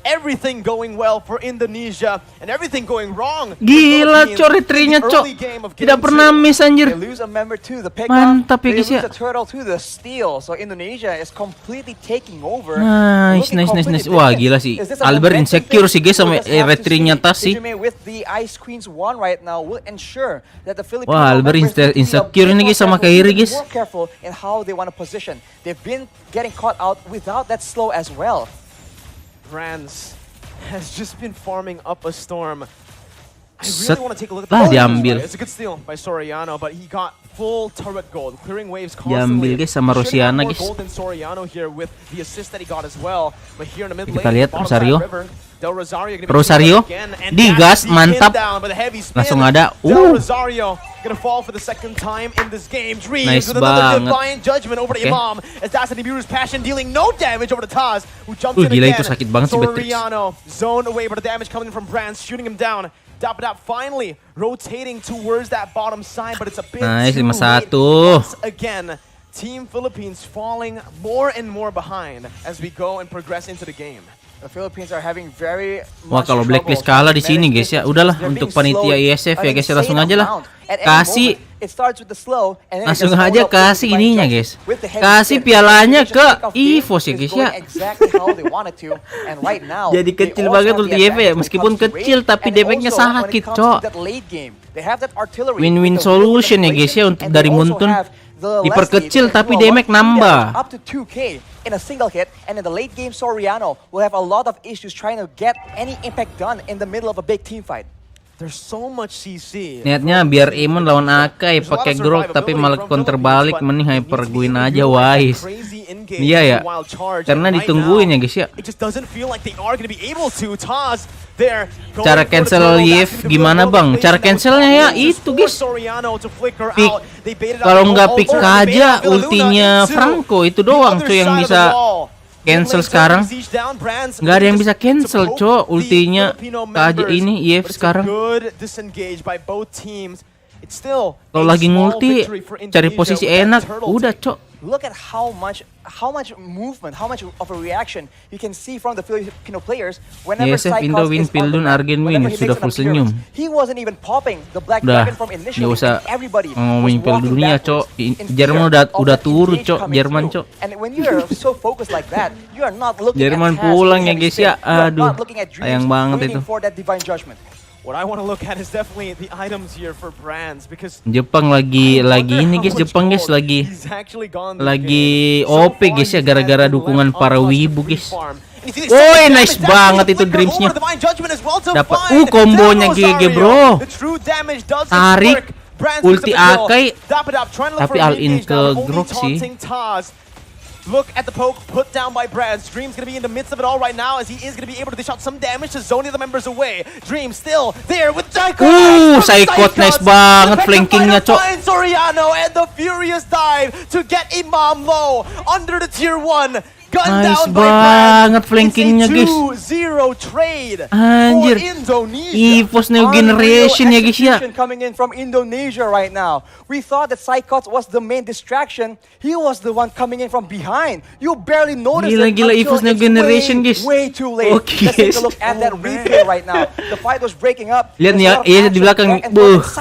Everything going well for Indonesia and everything going wrong. Gila, cok, retrinya cok. Tidak pernah miss anjir. They lose a member to the pick Mantap ya guys they ya. lose a turtle to the steal. So Indonesia is completely taking over. Nice. Wah, gila sih. Albert insecure sih guys sama retrinya tas sih. With the Ice Queens 1 right now will ensure that the Philippines. Wah, Albert insecure ini guys sama Kairi guys. More careful in how they want to position. They've been getting caught out without that slow as well. Brands has just been farming up a storm. I really want to take a look at diambil. It's a good steal by Soriano, but he got full turret gold, clearing waves diambil constantly. guys sama Rosiana guys. Gold than Soriano here with the assist that he got as well. But here in the mid lane, Kita lihat Rosario. Rosario digas, mantap. Langsung ada. Rosario gonna fall for the second time in this game. Dreams nice with another divine banget. judgment over to Imam. As that's an Ibiru's passion dealing no damage over to Taz, who jumps in gila again. itu sakit banget sih Beatrix. Soriano zoned away, but the damage coming from Brands, shooting him down. Dapadab finally rotating towards that bottom side, but it's a bit nice, too 5-1. late. Once again, Team Philippines falling more and more behind as we go and progress into the game. The Philippines are having very Wah, kalau Blacklist kalah di sini guys ya, udahlah untuk panitia Iesf ya guys, langsung aja lah. Kasih langsung aja kasih ininya guys. Kasih pialanya ke EVOS ya guys ya. Jadi kecil banget ulti EV ya, meskipun kecil tapi damage-nya sakit, cok. Win-win solution ya guys ya untuk dari Muntun. Diperkecil tapi damage nambah. Up to 2k in a single hit, and in the late game Soriano will have a lot of issues trying to get any impact done in the middle of a big team fight. There's so much CC. Niatnya biar Imun lawan Akai pakai grok tapi malah counter balik, mending hyper guin aja wise. Iya ya. Karena ditungguin ya guys ya. Cara cancel Iesf gimana bang? Cara cancelnya ya itu guys. Pick. Kalau nggak pick aja ultinya Franco itu doang tuh yang bisa cancel sekarang. Nggak ada yang bisa cancel cok ultinya aja ini Iesf sekarang. Kalau lagi ngulti cari posisi enak udah cok. Look at how much movement, how much of a reaction you can see from the Filipino players whenever Iesf Indo win, Pildun Argen win, sudah full senyum. He wasn't even popping the black dragon from initially. Nggak usah Everybody ngomongin Piala Dunia cok. Jerman udah turun cok, Jerman cok. And when you are so focused like that, you are not looking Jerman at tasks, pulang ya guys ya. Aduh, sayang banget itu. for that divine judgment. What I want to look at is definitely the items here for Brands because Jepang lagi ini guys, Jepang guys lagi OP guys ya gara-gara dukungan para wibu guys. Woi, nice banget itu Dreamsnya. Dapat kombonya GG bro. Tarik ulti Akai tapi all in ke grok sih. Look at the poke put down by Brad. Dream's gonna be in the midst of it all right now as he is gonna be able to dish out some damage to zone the other members away. Dream still there with Psychot. Psychot nice banget flankingnya, Cok. Soriano and the furious dive to get Imam low under the tier 1. Nice banget flankingnya, guys. 2-0 trade Anjir. for Indonesia. Iesf New Generation ya, guys ya. Coming in from Indonesia right now. We thought that Psychot was the main distraction. He was the one coming in from behind. You barely noticed it Gila Iesf New Generation, guys. Way too late. Okay, Let's take a look at that replay right now. The fight was breaking up. Lihat nih ya, iya di belakang.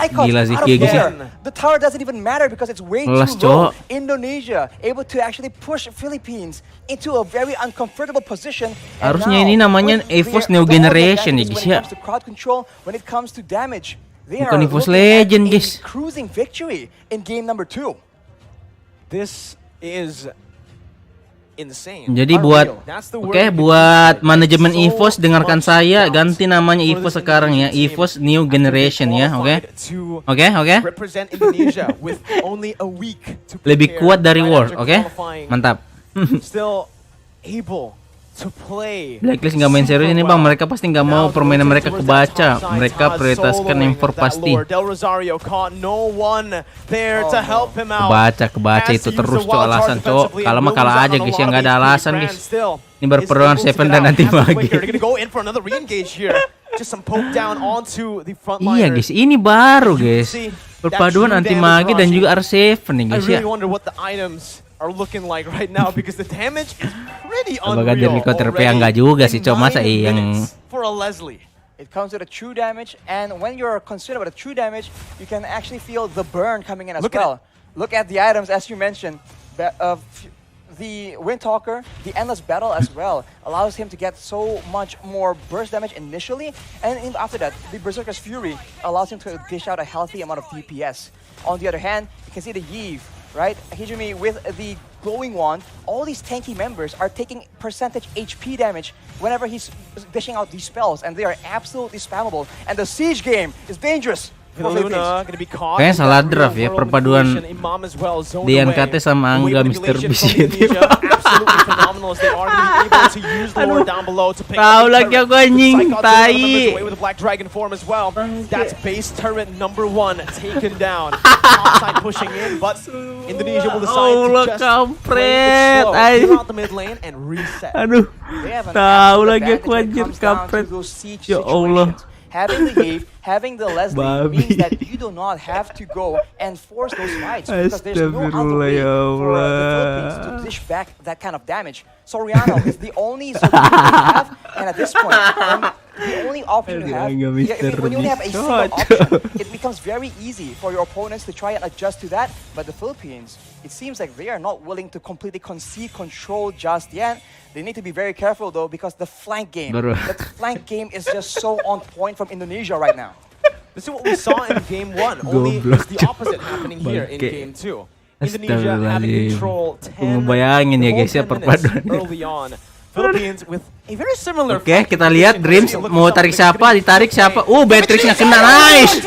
Gila sih guys ya. The tower doesn't even matter because it's way too low. Indonesia able to actually push Philippines into a very uncomfortable position. Harusnya ini namanya EVOS New Generation ya guys ya. When it comes to damage, they bukan are EVOS Legend guys. Cruising victory in game number 2. This is insane. Jadi buat buat manajemen EVOS dengarkan saya, ganti namanya EVOS sekarang ya, EVOS New Generation ya, oke? Lebih kuat dari World, oke? Mantap. Blacklist nggak main serius ini bang, mereka pasti nggak mau permainan mereka kebaca, mereka prioritaskan impor pasti. Kebaca itu terus cok alasan cok, kalau mah kalah aja guys ya, nggak ada alasan guys. Ini berperuan Seven dan nanti lagi. Iya guys, ini baru guys, perpaduan anti magi dan juga R7 nih guys ya. Are looking like right now because the damage is pretty unreal. Enggak juga sih, cuma masa yang for a Leslie. It comes with a true damage, and when you're concerned about the true damage, you can actually feel the burn coming in as well. Look at the items as you mentioned. The Windtalker, the Endless Battle as well, allows him to get so much more burst damage initially, and after that, the Berserker's Fury allows him to dish out a healthy amount of DPS. On the other hand, you can see the Iesf, right? Hijumi with the glowing wand, all these tanky members are taking percentage HP damage whenever he's dishing out these spells, and they are absolutely spammable. And the siege game is dangerous. Kayaknya salah draft ya, perpaduan DNKT sama Angga Mr. Beast. Tahu lagi aku anjing, tai. That's base turret number 1 taken down. Topside pushing in, but Indonesia will decide to just play it slow, clear out the mid lane and reset. Aduh, tahu lagi aku anjir kampret. Ya Allah. Having the Iesf, having the Leslie means that you do not have to go and force those fights because there's no other way for the Philippines to dish back that kind of damage. Soriano is the only solution you have, and at this point, the only option you have, when you only have a single option, it becomes very easy for your opponents to try and adjust to that. But the Philippines, it seems like they are not willing to completely concede control just yet. They need to be very careful though because the flank game, is just so on point from Indonesia right now. This is what we saw in game 1. Only it's the opposite happening here in game 2. Indonesia having control 10 early on. Philippines with a very similar. Oke, kita lihat Dreams mau tarik siapa, ditarik siapa. Beatrixnya kena, nice.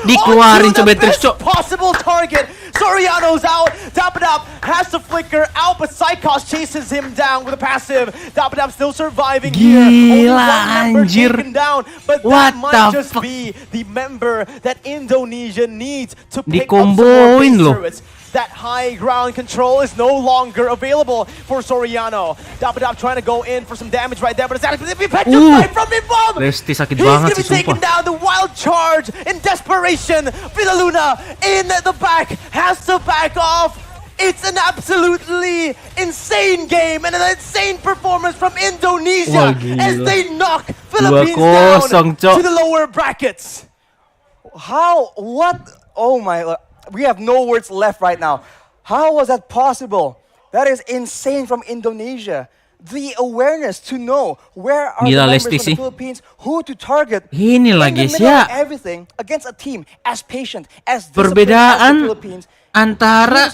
Dikeluarin coba Beatrix, cok. Possible target. Soriano's out. Dapadap has to flicker out, but Psychos chases him down with a passive. Dapadap still surviving here. Gila, anjir. Down, but that might just be the member that Indonesia needs to pick up some more base turrets. That high ground control is no longer available for Soriano. Dapadap trying to go in for some damage right there, but it's actually petrified from Imam. Resti sakit He's banget gonna sih, be taking down the wild charge in desperation. Villaluna in the back has to back off. It's an absolutely insane game and an insane performance from Indonesia as they knock Philippines down to the lower brackets. How? What? Oh my. We have no words left right now. How was that possible? That is insane from Indonesia. The awareness to know where are the members from the Philippines, who to target. Ini lagi ya. Everything against a team as patient, as perbedaan antara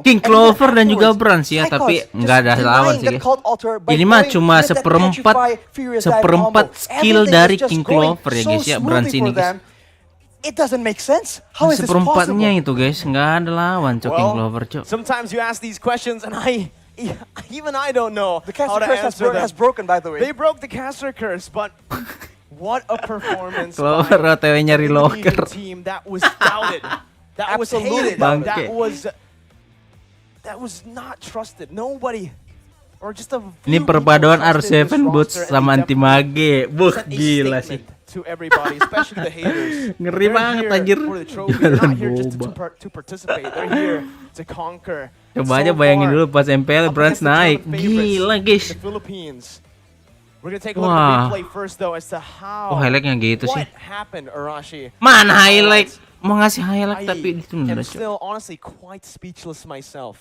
King Clover dan juga Brans ya, tapi nggak ada lawan sih. Ini mah cuma seperempat skill dari King Clover ya guys ya, Brans ini guys. It doesn't make sense. How is this possible? Seperempatnya itu guys, nggak ada lawan Cok King Clover Cok. Sometimes you ask these questions and even I don't know the how to caster curse has broken, by the way. They broke the caster curse, but what a performance Clover OTW nyari locker. Team that was doubted, that was hated, that was not trusted. Nobody. Or just a Ini perpaduan R7 boots sama anti mage. Gila sih. To everybody, especially the haters. Ngeri banget anjir. They're not here just to participate. They're here to conquer. Coba aja bayangin dulu pas MPL Brands naik. Gila guys. The Philippines. We're gonna take a look at the replay first though as to how. Highlightnya gitu sih. What happened, Arashi? Mana highlight? Mau ngasih highlight tapi ditunda. I'm still honestly quite speechless myself.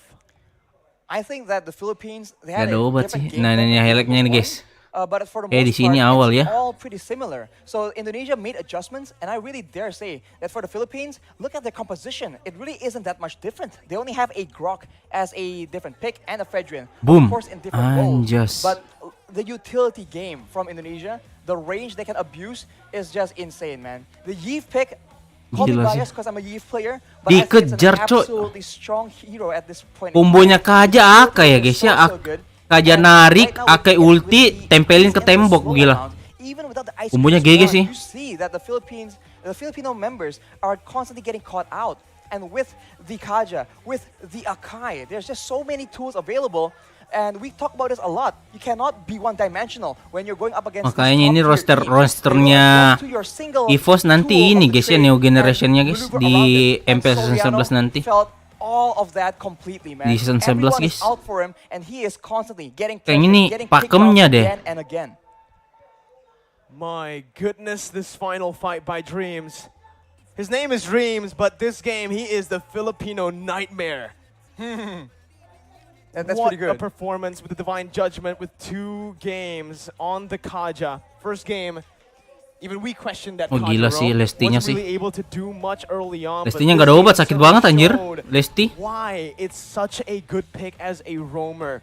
I think that the Philippines they had a different game. Nah, ini highlightnya ini guys. But for the most Disini part, awal it's ya. all pretty similar. So Indonesia made adjustments, and I really dare say that for the Philippines, look at their composition. It really isn't that much different. They only have a Grok as a different pick and a Fedrian, Boom. of course in different roles. Anjas. But the utility game from Indonesia, the range they can abuse is just insane, man. The Iesf pick. Call me biased because I'm a Iesf player, but I think it's an absolutely strong hero at this point. Kombonya Kerja Aka ya guys ya. Kerja narik, Aka ulti, tempelin ke tembok gila. Kombonya GG sih. You see that the Filipino members are constantly getting caught out, and with the Kerja, with the Akai, there's just so many tools available. And we talk about this a lot. You cannot be one-dimensional when you're going up against. Makanya ini rosternya EVOS nanti ini guys ya, new generationnya guys di MPL season 11 nanti. All of that completely, man. Di season 11 guys. Kayak ini pakemnya deh. My goodness, this final fight by Dreams. His name is Dreams, but this game he is the Filipino nightmare. That's what pretty good. A performance with the Divine Judgment with 2 games on the Kerja. First game, even we questioned that gila sih Lestinya sih. Really able to do much early on, Lestinya nggak ada obat, sakit banget anjir. Lesti. Why it's such a good pick as a roamer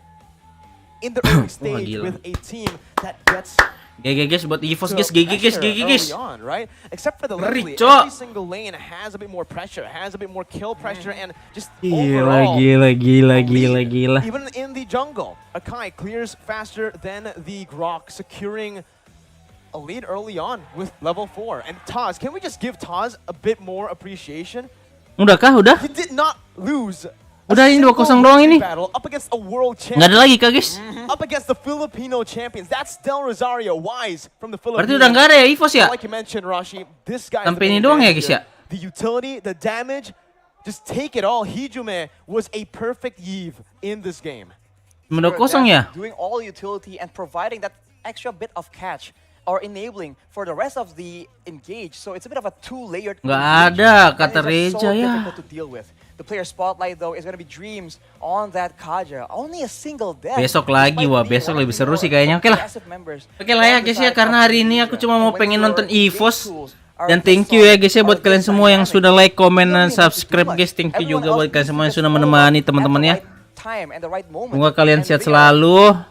in the early stage with a team that gets. GG guys buat EVOS guys, GG guys. Right? Except for the Leslie, every single lane has a bit more pressure, has a bit more kill pressure, and just overall. Gila. Even in the jungle, Akai clears faster than the Grok, securing a lead early on with level 4. And Taz, can we just give Taz a bit more appreciation? Udah kah? Udah? He did not lose. Udah ini 2-0 doang ini. Nggak ada lagi kah guys? Up against the Filipino champions. That's Del Rosario Wise from the Philippines. Berarti udah nggak ada ya EVOS ya? Like you mentioned, Rashi, this guy. Sampai ini doang ya guys ya? The utility, the damage, just take it all. Hijume was a perfect Eve in this game. 2-0 ya? Doing all utility and providing that extra bit of catch or enabling for the rest of the engage. So it's a bit of a two-layered. Nggak ada kata Reja ya. Difficult to deal with. The player spotlight though is going to be Dreams on that Kerja. Only a single death. Besok lagi, wah besok lebih seru sih kayaknya. Oke lah ya guys ya, karena hari ini aku cuma mau pengen nonton EVOS. Dan thank you ya guys ya buat kalian semua yang sudah like, comment, dan subscribe guys. Thank you juga buat kalian semua yang sudah menemani teman-teman ya. Semoga kalian sehat selalu.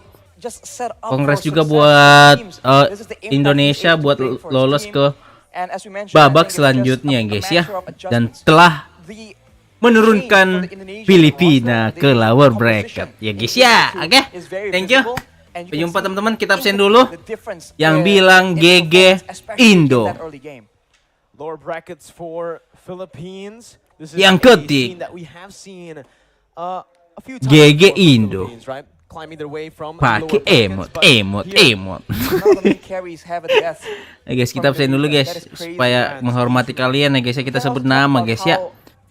Kongres juga buat Indonesia buat lolos ke babak selanjutnya guys ya. Dan telah menurunkan Filipina ke lower bracket ya guys ya. Oke, thank you. Sampai jumpa teman-teman, kita absen dulu. Yang bilang GG Indo. Lower brackets for Philippines. Yang ketik GG Indo. Pakai emot. Ya guys, kita absen dulu guys supaya menghormati kalian ya guys ya, kita sebut nama guys ya.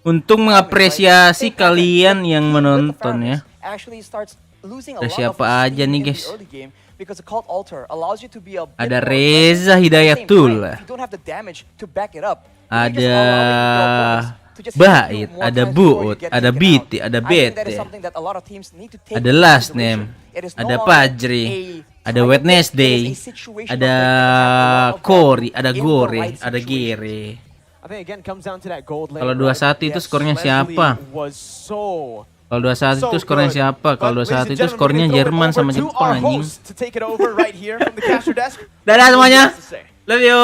Untuk mengapresiasi kalian yang menonton ya. Ada siapa aja nih guys? Ada Reza Hidayatullah. Ada Bait, ada Buut, ada Biti, ada Bete. Ada Last Name, ada Fajri, ada Wednesday, ada Kori, ada Gore, ada Gere. Kalau 2-1 itu skornya siapa? Kalau 2-1 itu skornya siapa? Kalau 2-1 itu skornya Jerman sama Jepang anjing. Dadah semuanya. Love you.